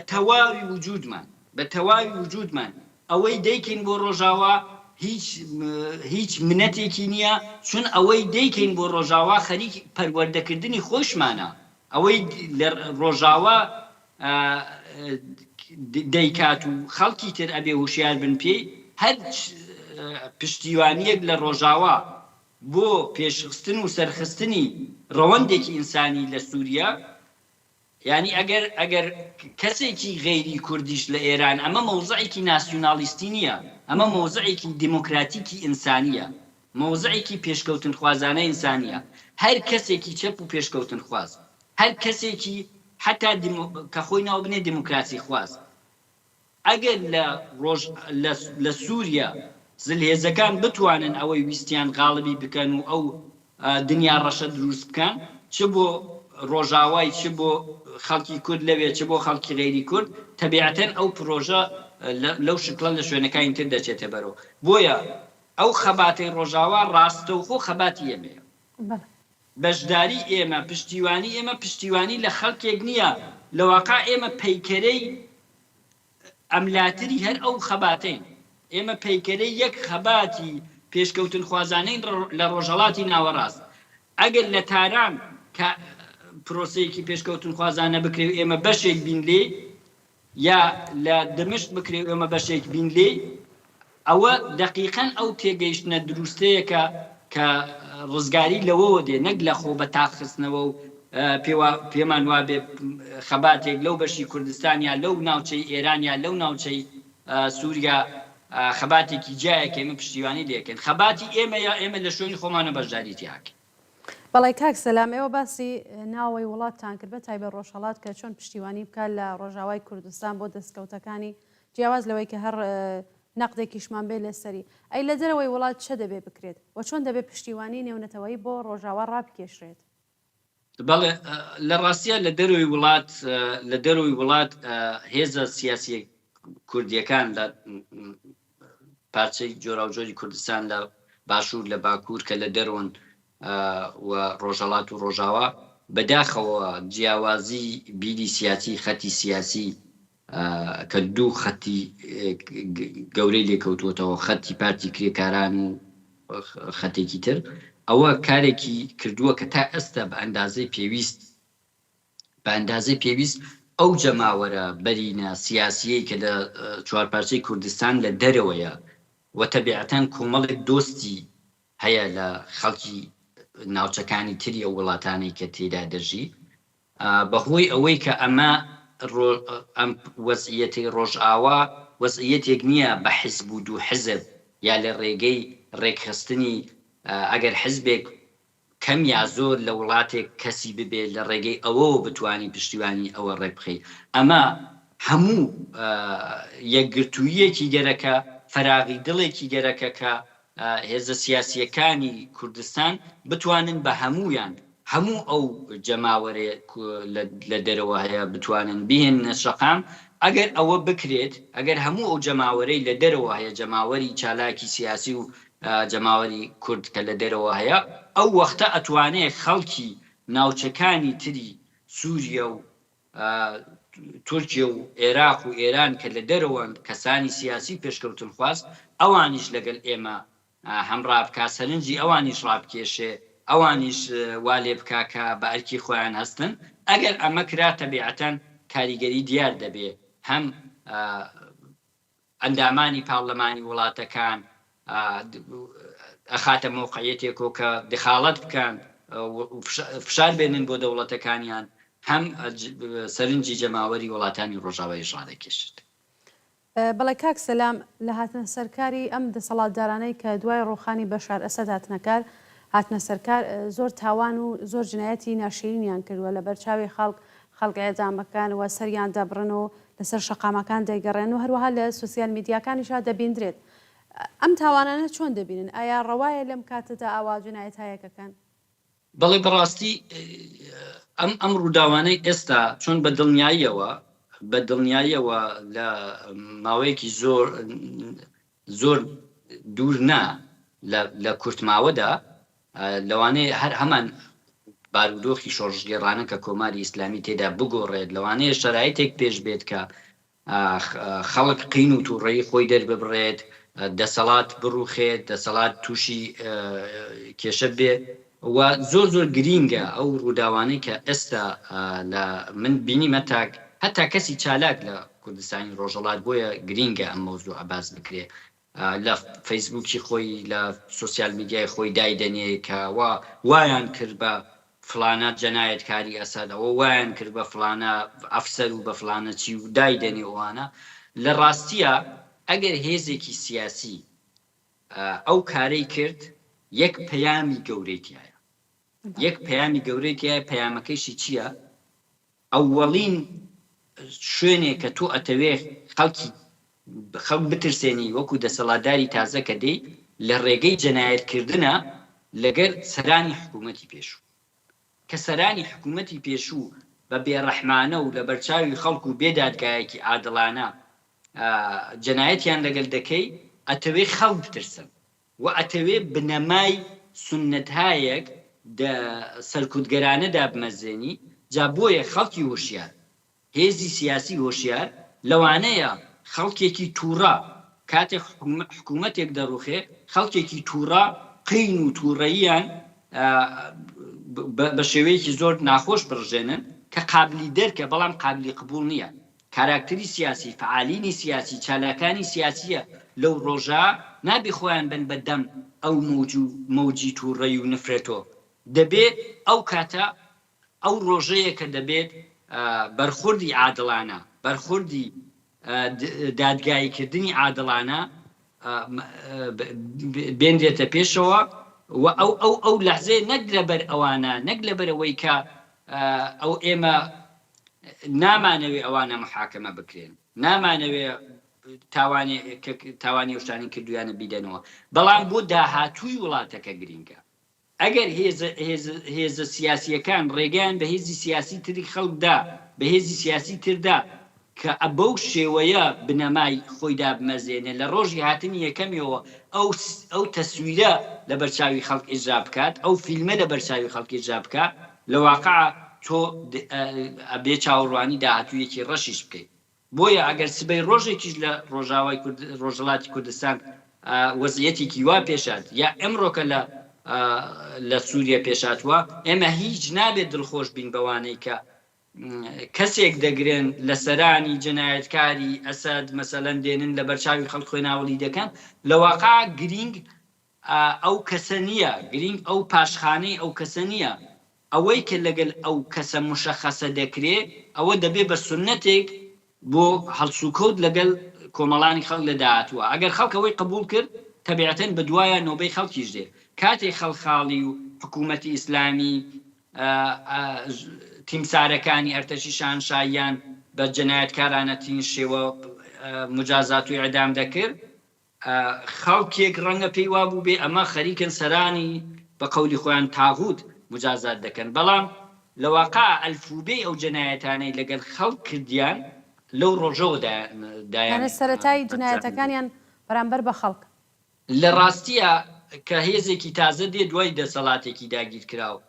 تەواوی وجودمان ئەوەی دەیکەین بۆ ڕۆژاوا هیچ منەتێکی نییە چون ئەوەی دەیکەین بۆ ڕۆژاوا خەریک پەروەردەکردنی خۆشمانە ئەوەی لە ڕۆژاوا دەیکات و خەڵکی تر ئەبێ هوشیار بن پێی هەر پشتیوانیەک لە ڕۆژاوا بۆ پێشخستن و سەرخستنی ڕەوەندێکی ئینسانی لە سووریا یعنی ئەگەر کەسێکی غەیری کوردیش لە ئێران ئەمە مەوزعێکی ناسیۆنالیستی نییە ئەمە مەوزعێکی دیموکراتیکی ئینسانیە مەوزعێکی پێشکەوتن خوازانە ئینسانیە هەر کەسێکی چەپ و پێشکەوتن خواز هەر کەسێکی حتا کە خۆی ناو بنێ دیموکراسی خواز ئەگەر لە سووریا زلهێزەکان بتوانن ئەوەی ویستیان غاڵبی بکەن و ئەو دنیا ڕەشە دروست بکەن چ بۆ ڕۆژاوای چ بۆ خەڵکی کورد لەوێ چ بۆ خەڵکی غەیری کورد تەبیعەتەن ئەو پرۆژە لەو شکڵە لە شوێنەکانی تر دەچێتە بەرەوە بۆیە ئەو خەباتەی ڕۆژاوا ڕاستە و خۆ خەباتی ئێمەیە بەشداری ئێمە پشتیوانی ئێمە پشتیوانی لە خەڵکێک نییە لە واقع ئێمە پەیکەرەی ئەملاتری هەر ئەو خەباتەین ئێمە پەیکەرەی یەک خەباتی پێشکەوتن خوازانەی لە ڕۆژهەڵاتی ناوەڕاست ئەگەر لە تاران کە پرۆسەیەکی پێشکەوتن خوازانە بکرێ ئێمە بەشێک بین لێ یا لە دمشق بکرێ ئێمە بەشێک بین لێ ئەوە دقیقەن ئەو تێگەیشتنە دروستەیەکە کە ڕزگاری لەوەوە دێ نەک لە خۆ بە تاقخستنەوە و پێمان وابێ خەباتێک لەو بەشی کوردستان یا لەو ناوچەی ئێران یا لەو ناوچەی سووریا خەباتێکی جایەکە ئێمە پشتیوانی دەکەن خەباتی ئێمە یا ئێمە لە شوێنی خۆمانە بەشداریتی هاکەین بەڵی کاک سەلام ئێوە باسی ناوەی وڵاتتان کرد بە تایبەت ڕۆژهەڵات کە چۆن پشتیوانی بکات لە ڕۆژاوای کوردستان بۆ دەستکەوتەکانی جیاواز لەوەی کە هەر نەقدێکیشمان بێ لەسەری ئەی لە دەرەوەی وڵات چه دەبێ بکرێت و چۆن دەبێت پشتیوانی نێونەتەوەی بۆ ڕۆژاوا ڕابکێشرێت بەڵێ لە ڕاستیە لە دەروی وڵات هێزە سیاسی کوردیەکان لە پارچەی جۆراوجۆری کوردستان لە باشوور لە باکوور کە لە دەروون و ڕۆژهەڵات و ڕۆژاوا بەداخەوە جیاوازی بیری سیاسی خەتی سیاسی کە دوو خەتی گەورەی لێکەوتوتەوە خەتی پارتی کرێکاران و خەتێکی تر ئەوە کارێکی کردووە کە تا ئێستا بە ئەندازەی پێویست ئەو جەماوەرە بەرینە سیاسیەی کە لە چوارپارچەی کوردستان لە دەرەوەیە و تەبیعەتەن کۆمەڵێک دۆستی هەیە لە خەڵکی ناوچەکانی تری ئەو وڵاتانەی کە تێدا دەژی بەهۆی ئەوەی کە ئەمە ئەم وەزعیەتی ڕۆژئاوا وەزعیەتێک نییە بە حیزب و دوو حزب یا لە ڕێگەی ڕێکخستنی ئەگەر حزبێک کەم یا زۆر لە وڵاتێک کەسی ببێت لە ڕێگەی ئەوە بتوانی پشتیوانی ئەوە ڕێک بخەیت ئەمە هەموو یەکگرتوویەکی گەرەکە فەراغی دڵێکی گەرەکە کە هێزە سیاسیەکانی کوردستان بتوانن بە هەموو ئەو جەماوەرێ لە دەرەوە هەیە بتوانن بهێن نەشەقام ئەگەر ئەوە بکرێت ئەگەر هەموو ئەو جەماوەرەی لە دەرەوە هەیە جەماوەری چالاکی سیاسی و جەماوەری کورد کە لە دەرەوە هەیە ئەو وەختە ئەتوانێت خەڵکی ناوچەکانی تری سووریا و تورکیا و عێراق و ئێران کە لە دەرەوەن کەسانی سیاسی پێشکەوتن خواست ئەوانیش لەگەڵ ئێمە هەمڕا بکا سەرنجی ئەوانیش ڕابکێشێ ئەوانیش وا لێ بکا کە بە ئەرکی خۆیان هەستن ئەگەر ئەمە کرا تەبیعەتەن کاریگەری دیار دەبێ هەم ئەندامانی پاڵلەمانی وڵاتەکان ئەخاتە موقعیەتێک کە دخالەت بکەن فشار بێنن بۆ دەوڵەتەکانیان هەم سەرنجی جەماوەری وڵاتانی ڕۆژاوای ڕادەکێشت. بەڵێ کاک سەلام لە هاتنە سەرکاری ئەم دەسەڵاتدارانەی کە دوای ڕۆخانی بەشار ئەسەد هاتنەکار هاتنە سەرکار زۆر تاوان و زۆر جنایەتی ناشرینیان کردووە لە بەرچاوی خەڵکی ئەجامەکان و سەریان دەبڕن و لەسەر شەقامەکان دەیگەڕێن و هەروەها لە سوسیال میدیاکانیشا دەبیندرێت. ئەم تاوانانە چۆن دەبینن؟ ئایا ڕەوایە لەم کاتەدا ئاوا جنایەت هەیەکەکەن؟ بەڵێ بەڕاستی ئەم ڕووداوانەی ئێستا چۆن بە دڵنیاییەوە لە ماوەیەکی زۆر دوور لە کورتماوەدا لەوانەیە هەر هەمان بارودۆخی شۆڕژگێڕانە کە کۆماری ئیسلامی تێدا بگۆڕێت لەوانەیە شەرایطێک پێش بێت کە خەڵک قین و تووڕێی خۆی دەرببڕێت دەسەڵات بڕوخێت دەسەڵات تووشی کێشە بێ و زۆر گرینگە ئەو ڕووداوانەی کە ئێستا من بینیمە تاک هەتا کەسی چالاک لە کوردستانی ڕۆژەڵات بۆیە گرینگە ئەم مەوزوع باز بکرێ لە فەیسبووکی خۆی لە سوسیال میدیای خۆی دایدەنێ کە وایان کرد بە فلانە جەنایەتکاری ئەسەدەوە وایان کرد بە فلانە ئەفسەر و بە فلانە چی و دایدەنێ ئەوانە لە ڕاستیە ئەگەر هێزێکی سیاسی ئەو کارەی کرد یەک پەیامی گەورەیەکیایە پەیامەکەیشی چییە؟ ئەوەڵین شوێنێک کە تۆ ئەتەوێ خەڵک بترسێنی وەکو دەسەڵاتداری تازە کە دەی لە ڕێگەی جەنایەتکردنە لەگەر سەرانی حکوومەتی پێشوو کە سەرانی حکوومەتی پێشوو بە بێڕەحمانە و لە بەرچاوی خەڵک و بێدادگایەکی عادڵانە جەنایەتیان لەگەڵ دەکەی ئەتەوێ خەڵک بترسن و ئەتەوێ بنەمای سونەتهایەک سەرکوتگەرانەدا بمەزێنی جا بۆیە خەڵکی هۆشیار هێزی سیاسی هۆشیار لەوانەیە خەڵکێکی تووڕە کاتێک حکوومەتێک دەڕوخێ خەڵکێکی تووڕە قین و تووڕەییان بە شێوەیەکی زۆر ناخۆش بڕژێنن کە قابلی دەرکە بەڵام قابلی قبول نییە کاراکتری سیاسی فعالینی سیاسی چالاکانی سیاسیە لەو ڕۆژە نابی خۆیان بن بەدەم ئەو مەوجی تووڕەی و نفرێتۆ دەبێت ئەو کاتە ئەو ڕۆژەیە کە دەبێت بەرخوردی عادڵانە بەرخوردی دادگاییکردنی عادڵانە بێندێتە پێشەوە و ئەو لەحزەیە نەک لەبەر ئەوانە نەک لەبەرەوەی کە ئەو ئێمە نامانەوێ ئەوانە محاکەمە بکرێن نامانەوێ تاوانی ئەوشتانی کردویانە بیدەنەوە بەڵام بۆ داهاتووی وڵاتەکە گرینگە ئەگەر هێزە سیاسیەکان ڕێگەیان بە هێزی سیاسی تری خەڵکدا بە هێزی سیاسی تردا کە بەو شێوەیە بنەمای خۆیدا بمەزێنێ لە ڕۆژی هاتنی یەکەمیەوە ئەو تەسویرە لە بەرچاوی خەڵک ئیجرا بکات ئەو فیلمە لە بەرچاوی خەڵک ئیجرا بکات لە واقع تۆ ئەبێ چاوەڕوانی داهاتوویەکی ڕەشیش بکەیت. بۆیە ئەگەر سبەی ڕۆژێکیش لە ڕۆژاوای ڕۆژهڵاتی کوردستان وەزعەتێکی وا پێشات یا ئەمڕۆکە لە سووریا پێشاتوە، ئێمە هیچ نابێت دڵخۆش بین بەوانەی کە کەسێک دەگرێن لە سەرانی جنایەتکاری ئەسەد مەسەلەن دێنن لە بەرچاوی خەڵک خوێناوەڵی دەکەن. لە واقع گرنگ ئەو کەسە نییە، گرنگ ئەو پاشخانەی ئەو کەسە نییە. ئەوەی کە لەگەل ئەو کەسە مشەخەسە دەکرێت ئەوە دەبێت بە سونەتێک بۆ هەڵسوکەوت لەگەل کۆمەڵانی خەڵک لە داهاتووە. ئەگەر خەڵکەوەی قبول کرد تەبیعەتەن بە دوایە نۆبەی خەڵکیش دێ. کاتێک خەڵخاڵی و حکوومەتی ئیسلامی تیمسارەکانی ئەرتەشی شاهنشاهیان بە جەنایەتکارانەترین شێوە مجازات و ئیعدام دەکرد، خەڵکێک ڕەنگە پێی وا بوو بێ ئەمە خەریکن سەرانی بە قەولی خۆیان تاغوت مجازات دەکەن. بەڵام لە واقع ئەلفوبەی ئەو جەنایەتانەی لەگەڵ خەڵک کردیان لەو ڕۆژەوەدایان سەرەتای جنایەتەکانیان بەرامبەر بە خەڵک. لە ڕاستیە کە هێزێکی تازە دێ دوای دەسەڵاتێکی داگیر کراوە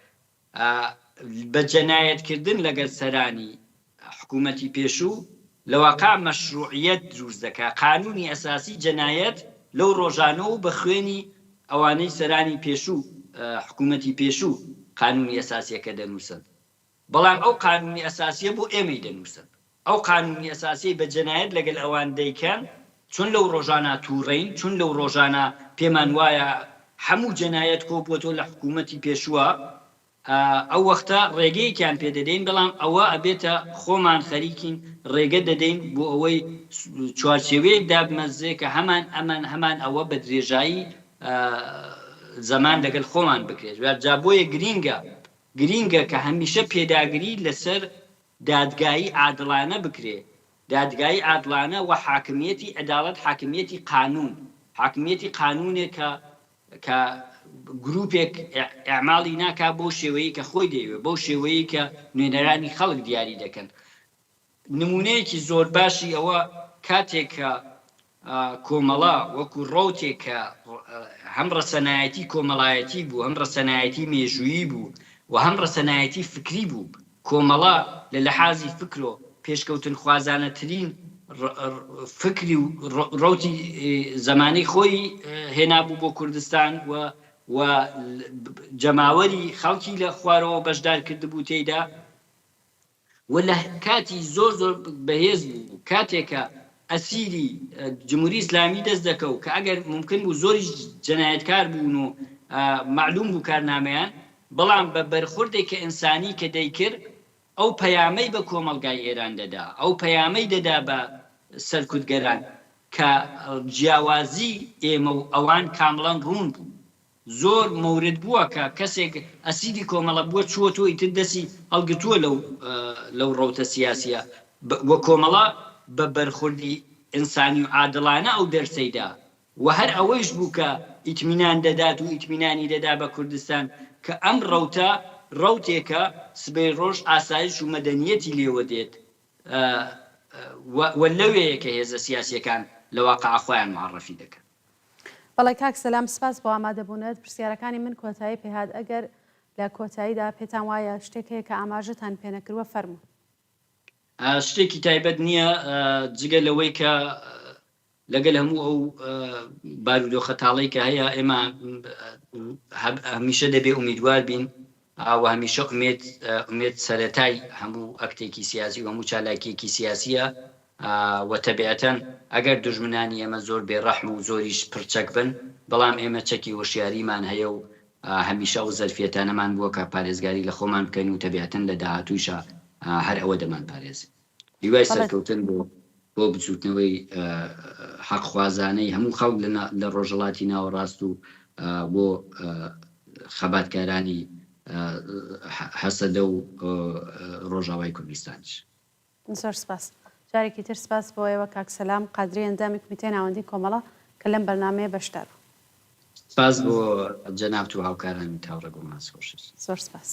بە جەنایەتکردن لەگەڵ سەرانی حکوومەتی پێشوو لە واقع مەشروعیەت دروست دەکا. قانونی ئەساسی جەنایەت لەو ڕۆژانەوە بە خوێنی ئەوانەی سەرانی پێشوو حکوومەتی پێشوو قانونی ئەساسیەکە دەنووسن. بەڵام ئەو قانونی ئەساسیە بۆ ئێمەی دەنووسن. ئەو قانونی ئەساسی بە جەنایەت لەگەڵ ئەوان دەیکەن، چون لەو ڕۆژانە تووڕین، چون لەو ڕۆژانە پێمان وایە هەموو جەنایەت کۆبووەتەوە لە حکوومەتی پێشووە، ئەو وەختە ڕێگەیەکیان پێ دەدەین. بەڵام ئەوە ئەبێتە خۆمان خەریکین ڕێگە دەدەین بۆ ئەوەی چوارچێوەیەک دابمەزێ کە هەمان ئەوە بە درێژایی زەمان لەگەڵ خۆمان بکرێت. جا بۆیە گرینگە کە هەمیشە پێداگری لەسەر دادگایی عادڵانە بکرێ. دادگایی عادڵانە و حاکمیەتی عەداڵەت، حاکمیەتی قانون، حاکمیەتی قانونێک کە گروپێک ئەعماڵی ناکا بۆ شێوەیە کە خۆی دەیوێت، بۆ شێوەیە کە نوێنەرانی خەڵک دیاری دەکەن. نمونەیەکی زۆر باشی ئەوە کاتێک کە کۆمەڵا وەکو ڕۆتێک کە هەم ڕەسەنایەتی کۆمەڵایەتی بوو، هەم ڕەسەنایەتی مێژویی بوو و هەم ڕەسەنایەتی فکری بوو. کۆمەڵا لە لەحازی فکرۆ پێشکەوتن خوازانەترین فکری و ڕۆتی زەمانەی خۆی هێنابوو بۆ کوردستان و جەماوەری خەڵکی لە خوارەوە بەشدار کردبوو تێیدا و لە کاتی زۆر بەهێز بوو. کاتێکە ئەسیری جمهوری ئیسلامی دەست دەکەوت کە ئەگەر ممکن بوو زۆری جەنایەتکار بوون و معلوم بوو کارنامەیان، بەڵام بە بەرخوردێکە ئینسانی کە دەیکرد ئەو پەیامەی بە کۆمەلگای ئێران دەدا، ئەو پەیامەی دەدا بە سەرکوتگەران کە جیاوازی ئێمە و ئەوان کامڵەن ڕوون بوو. زۆر مورد بووە کە کەسێک ئەسیری کۆمەڵە بووە چووەتەوە ئیتر دەستی هەڵگرتووە لەو ڕەوتە سیاسیە وە کۆمەڵە بە بەرخوردی ئینسانی و عادڵانە ئەو دەرسەیدا و هەر ئەوەیش بوو کە ئیتمینان دەدات و ئیتمینانی دەدا بە کوردستان کە ئەم ڕەوتێکە سبەی ڕۆژ ئاسایش و مەدەنیەتی لێوە دێت و لەوەیە کە هێزە سیاسیەکان لە واقع خۆیان معرەفی دەکەن. بەڵێ کاک سەلام، سپاس بۆ ئامادەبوونت. پرسیارەکانی من کۆتایی پێهات، ئەگەر لە کۆتاییدا پێتان وایە شتێک هەیە کە ئاماژەتان پێ نەکردووە فەرموو. شتێکی تایبەت نییە جگە لەوەی کە لەگەل هەموو ئەو بارودۆخە تاڵەی کە هەیە ئێمە هەمیشە دەبێ ئومیدوار بین و هەمیشە ئومێد سەرەتای هەموو ئەکتێکی سیاسی و هەموو چالاکیەکی سیاسیە و تەبیعەتەن ئەگەر دوژمنانی ئێمە زۆر بێڕەحم و زۆریش پرچەک بن، بەڵام ئێمە چەکی وەشیاریمان هەیە و هەمیشە و زەرفیەتانەمان بووە کە پارێزگاری لە خۆمان بکەین و تەبیعەتەن لە داهاتوویشە هەر ئەوە دەمان پارێزی. هیوای سەرکەوتن بۆ بچووکنەوەی حەقخوازانەی هەموو خەڵک لە ڕۆژهەڵاتی ناوەڕاست و بۆ خەباتکارانی حەسەدە و ڕۆژاوای کوردستانیش. زۆر سپاس. جارێکی تر سپاس بۆ ئێوە کاک سەلام، قادری ئەندامی کومیتەی ناوەندی کۆمەڵە کە لەم بەرنامەیە بەشدار بوو. سپاس بۆ جەنابەت و هاوکارانی تاوڕێ گوڵماس خۆشەویست. زۆر سپاس.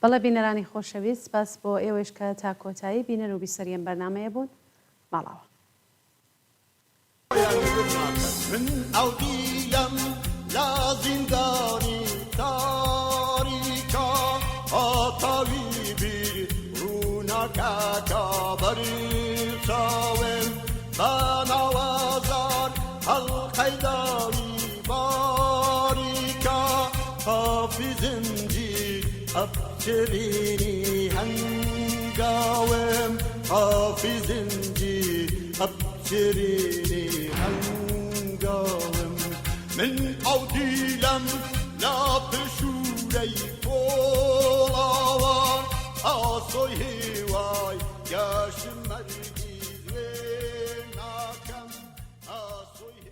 بەڵێ بینەرانی خۆشەویست، سپاس بۆ ئێوەش کە تا کۆتایی بینەر و بیسەریەم بەرنامەیە بوون. ماڵاوە. من ئەوبیم لا زیندانی تاریکا تكابر شاوم بنوازار القيداري باريكا حافظنجي أبشريني هنقاوم حافظنجي أبشريني هنقاوم من أوديلم لا بشوري فولاوان آسوي هواي ياش مرگیز ناکم آسوي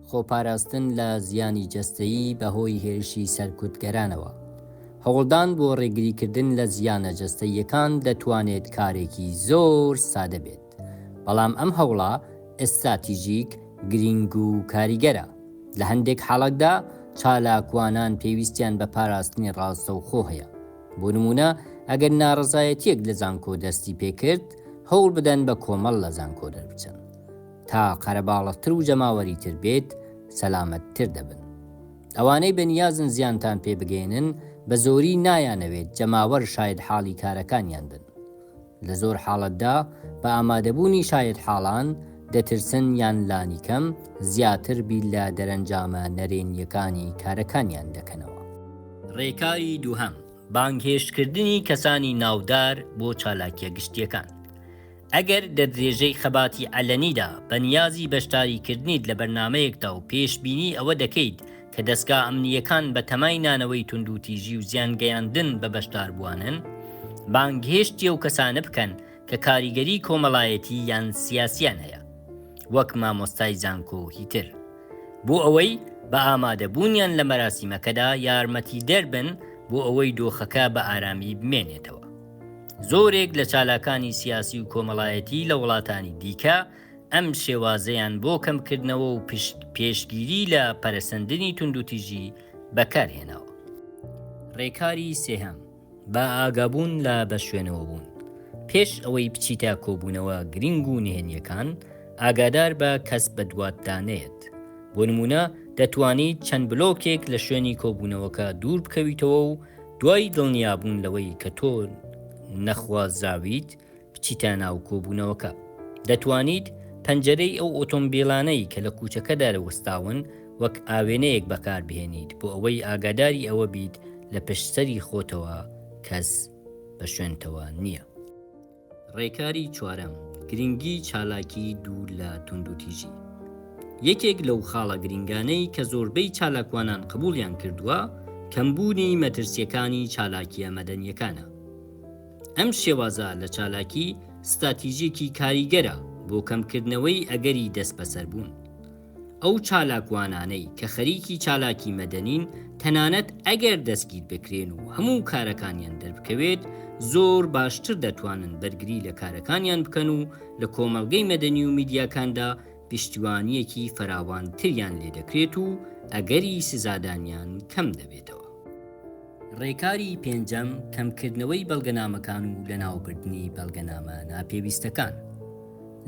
خۆپاراستن لە زیانی جەستەیی بەهۆی هێرشی سەرکوتگەرانەوە. هەوڵدان بۆ ڕێگریکردن لە زیانە جەستەییەکان دەتوانێت کارێکی زۆر سادە بێت. بەڵام ئەم هەوڵە ئستراتیژیک، گرنگ و کاریگەرە. لە هەندێک حاڵەکدا چالاکوانان پێویستیان بە پاراستنی ڕاستەوخۆ هەیە. بۆ نمونە ئەگەر ناڕزایەتیەک لە زانکۆ دەستی پێکرد، هەوڵ بدەن بە کۆمەڵ لە زانکۆ دەربچن. تا قەرەباڵەتر و جەماوەریتر بێت، سەلامەتتر دەبن. ئەوانەی بەنیازن زیانتان پێ بگەێنن بە زۆری نایانەوێت جەماوەر شاید حاڵی کارەکانیان بن. لە زۆر حاڵەتدا بە ئامادەبوونی شاید حاڵان دەترسن یان لانیکەم زیاتر بیل لە دەرەنجامە نەرێنیەکانی کارەکانیان دەکەنەوە. ڕێکاری دووهەم، بانگهێشتکردنی کەسانی ناودار بۆ چالاکیە گشتیەکان. ئەگەر دەدرێژەی خەباتی ئەلەنیدا بەنیازی بەشداریکردنیت لە بەرنامەیەکدا و پێشبینی ئەوە دەکەیت کە دەستگا ئەمنیەکان بە تەمای نانەوەی تونند و تیژی و زیانگەیاندن بە بەشداربووانن، بانگهێشتی ئەو کەسانە بکەن کە کاریگەری کۆمەڵایەتی یان سیاسیان هەیە، وەک مامۆستای زانکۆ و هیتر، بۆ ئەوەی بە ئامادەبوونیان لە مەراسیمەکەدا یارمەتی دەربن بۆ ئەوەی دۆخەکە بە ئارامی بمێنێتەوە. زۆرێک لە چالاکانی سیاسی و کۆمەڵایەتی لە وڵاتانی دیکە ئەم شێوازەیان بۆ کەمکردنەوە و پێشگیری لە پەرسەندنی تونند و تیژی بەکارهێنەوە. ڕێکاری سێهەم، بە ئاگابوون لە بەشوێنەوە بوون. پێش ئەوەی بچیتە کۆبوونەوە گرنگ و نهێنیەکان، ئاگادار بە کەس بەدواتدانێت. بۆ نمونە دەتوانیت چەند بلۆکێک لە شوێنی کۆبوونەوەکە دوور بکەویتەوە و دوای دڵنیابوون لەوەی کە تۆ نەخوازاویت بچیتە ناو کۆبوونەوەکە. دەتوانیت پەنجەرەی ئەو ئۆتۆمبیلانەی کە لە کوچەکەدا وەستاون وەک ئاوێنەیەک بەکاربهێنیت بۆ ئەوەی ئاگاداری ئەوە بیت لە پشتسەری خۆتەوە کەس بە شوێنتەوە نییە. ڕێکاری چوارەم، گرنگی چالاکی دوور لە تونند و تیژی. یەکێک لەو خاڵە گرنگانەی کە زۆربەی چالاکوانان قبولیان کردووە کەمبوونی مەترسیەکانی چالاکیە مەدەنیەکانە. ئەم شێوازە لە چالاکی ستراتیژیەکی کاریگەرە بۆ کەمکردنەوەی ئەگەری دەست بەسەر بوون. ئەو چالاکوانانەی کە خەریکی چالاکی مەدەنین تەنانەت ئەگەر دەستگیر بکرێن و هەموو کارەکانیان دەربکەوێت، زۆر باشتر دەتوانن بەرگری لە کارەکانیان بکەن و لە کۆمەڵگەی مەدەنی و میدیاکاندا پشتیوانیەکی فراوانتریان لێ دەکرێت و ئەگەری سزادانیان کەم دەبێتەوە. ڕێکاری پێنجەم، کەمکردنەوەی بەڵگەنامەکان و لەناوبردنی بەڵگەنامە ناپێویستەکان.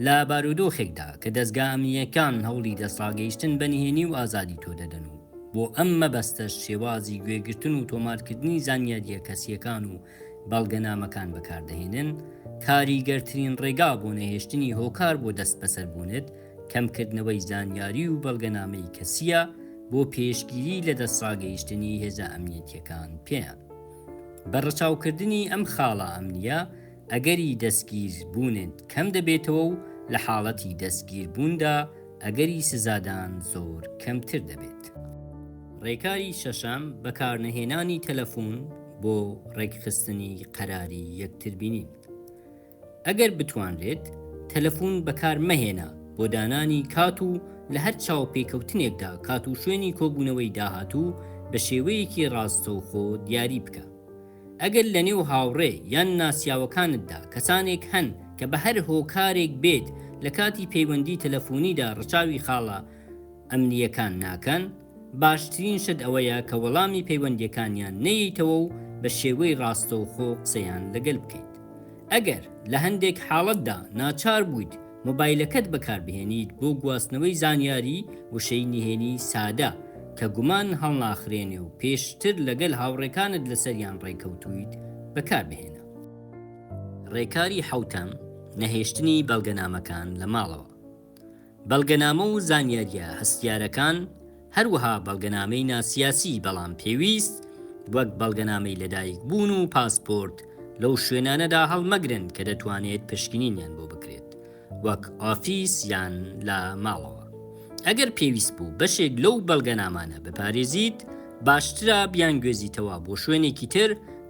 لە بارودۆخێکدا کە دەستگا ئەمنیەکان هەوڵی دەسڕاگەیشتن بەنهێنی و ئازادی تۆ دەدەن و بۆ ئەم مەبەستەش شێوازی گوێگرتن و تۆمارکردنی زانیاریە کەسیەکان و بەڵگەنامەکان بەکاردەهێنن، کاریگەرترین ڕێگا بۆ نەهێشتنی هۆکار بۆ دەست بەسەربوونت کەمکردنەوەی زانیاری و بەڵگەنامەی کەسیە بۆ پێشگیری لە دەستڕاگەیشتنی هێزە ئەمنیەتیەکان پێیان. بەڕەچاوکردنی ئەم خاڵە ئەمنیە ئەگەری دەستگیر بوونت کەم دەبێتەوە و لە حاڵەتی دەستگیر بووندا ئەگەری سزادان زۆر کەمتر دەبێت. ڕێکاری شەشەم، بەکارنەهێنانی تەلەفۆن بۆ ڕێکخستنی قەراری یەکتربینین. ئەگەر بتوانرێت تەلەفۆن بەکار مەهێنا بۆ دانانی کات و لە هەر چاوپێکەوتنێکدا کات و شوێنی کۆبوونەوەی داهاتوو بە شێوەیەکی ڕاستەوخۆ دیاری بکە. ئەگەر لە نێو هاوڕێ یان ناسیاوەکانتدا کەسانێک هەن کە بە هەر هۆکارێک بێت لە کاتی پەیوەندی تەلەفۆنیدا ڕەچاوی خاڵە ئەمنیەکان ناکەن، باشترین شت ئەوەیە کە وەڵامی پەیوەندیەکانیان نەیەیتەوە و بە شێوەی ڕاستەوخۆ قسەیان لەگەڵ بکەیت. ئەگەر لە هەندێک حاڵەتدا ناچار بوویت مۆبایلەکەت بەکاربهێنیت بۆ گواستنەوەی زانیاری وشەی نهێنی سادە کە گومان هەڵناخرێنێ و پێشتر لەگەل هاوڕێکانت لەسەریان ڕێکەوتویت بەکاربهێنە. ڕێکاری حەوتەم نەهێشتنی بەڵگەنامەکان لە ماڵەوە. بەڵگەنامە و زانیاریە هەستیارەکان هەروەها بەڵگەنامەی ناسیاسی بەڵام پێویست وەک بەڵگەنامەی لەدایک بوون و پاسپۆرت لەو شوێنانەدا هەڵمەگرن کە دەتوانێت پشکنینیان بۆ بکرێت وەک ئۆفیس یان لە ماڵەوە. ئەگەر پێویست بوو بەشێک لەو بەڵگەنامانە بپارێزیت باشترە بیان گوێزیتەوە بۆ شوێنێکی تر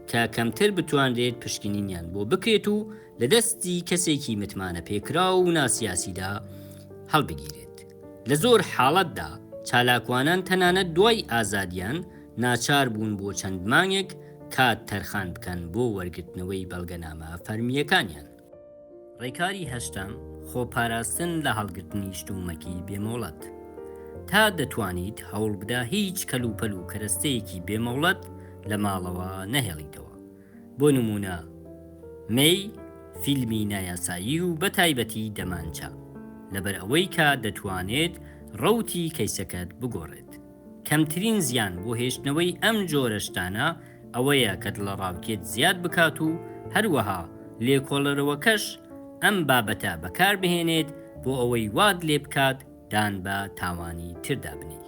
کە کەمتر بتوانرێت پشکنینیان بۆ بکرێت و لە دەستی کەسێکی متمانە پێکرا و ناسیاسیدا هەڵبگیرێت. لە زۆر حاڵەتدا چالاکوانان تەنانەت دوای ئازادیان ناچار بوون بۆ چەند مانگێک کات تەرخان بکەن بۆ وەرگرتنەوەی بەڵگەنامە فەرمیەکانیان. ڕێکاری هەشتم خۆپاراستن لە هەڵگرتنی شتومەکی بێمەوڵەت. تا دەتوانیت هەوڵ بدا هیچ کەلوپەل و کەرەستەیەکی بێمەوڵەت لە ماڵەوە نەهێڵیتەوە. بۆ نمونە مەی فیلمی نایاسایی و بە تایبەتی دەمانچە لەبەر ئەوەی کە دەتوانێت ڕەوتی کەیسەکەت بگۆڕێت. کەمترین زیان بۆ هێشتنەوەی ئەم جۆرە شتانە ئەوەیە کە لە ڕاوکێت زیاد بکات و هەروەها لێکۆڵەرەوەکەش ئەم بابەتە بەکار بهێنێت بۆ ئەوەی واد لێ بکات دان بە تاوانی تردا بنی.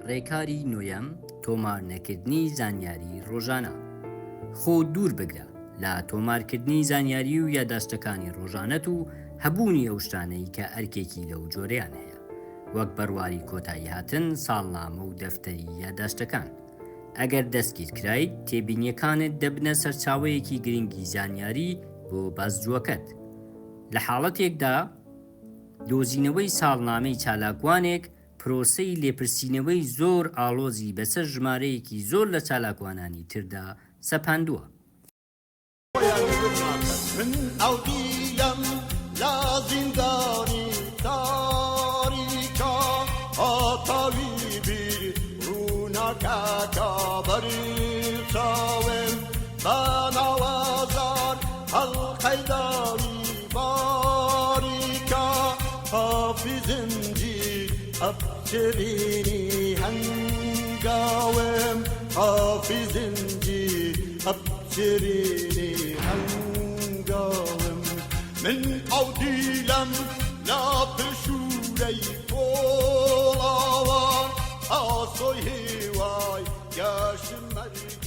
ڕێکاری نوێیەم تۆمار نەکردنی زانیاری ڕۆژانە. خۆ دوور بگرە لە تۆمارکردنی زانیاری و یادداشتەکانی ڕۆژانەت و هەبوونی ئەو شتانەی کە ئەرکێکی لەو جۆرەیان هەیە وەک بەڕواری کۆتایی هاتن، ساڵنامە و دەفتەری یادداشتەکان. ئەگەر دەستگیر کرایت تێبینیەکانت دەبنە سەرچاوەیەکی گرنگی زانیاری بۆ بازجووەکەت. لە حاڵەتێکدا دۆزینەوەی ساڵنامەی چالاکوانێک پرۆسەی لێپرسینەوەی زۆر ئاڵۆزی بەسەر ژمارەیەکی زۆر لە چالاکوانانی تردا سەپاندووە. من ئەو دیلەم لا زیندانی تاریکا ئاتاوی بیر ڕووناکەکە بەرچاوێم بە ناوازار هەڵقەیداوی باریکا حافظنجی ئەبچرینی هەنگاوێم حافظنجی ئەبچرینی هەنگاوم من ئەو دیلەم لا پشورەی پۆڵاوە ئاسۆی هێوای گەشم مەرگ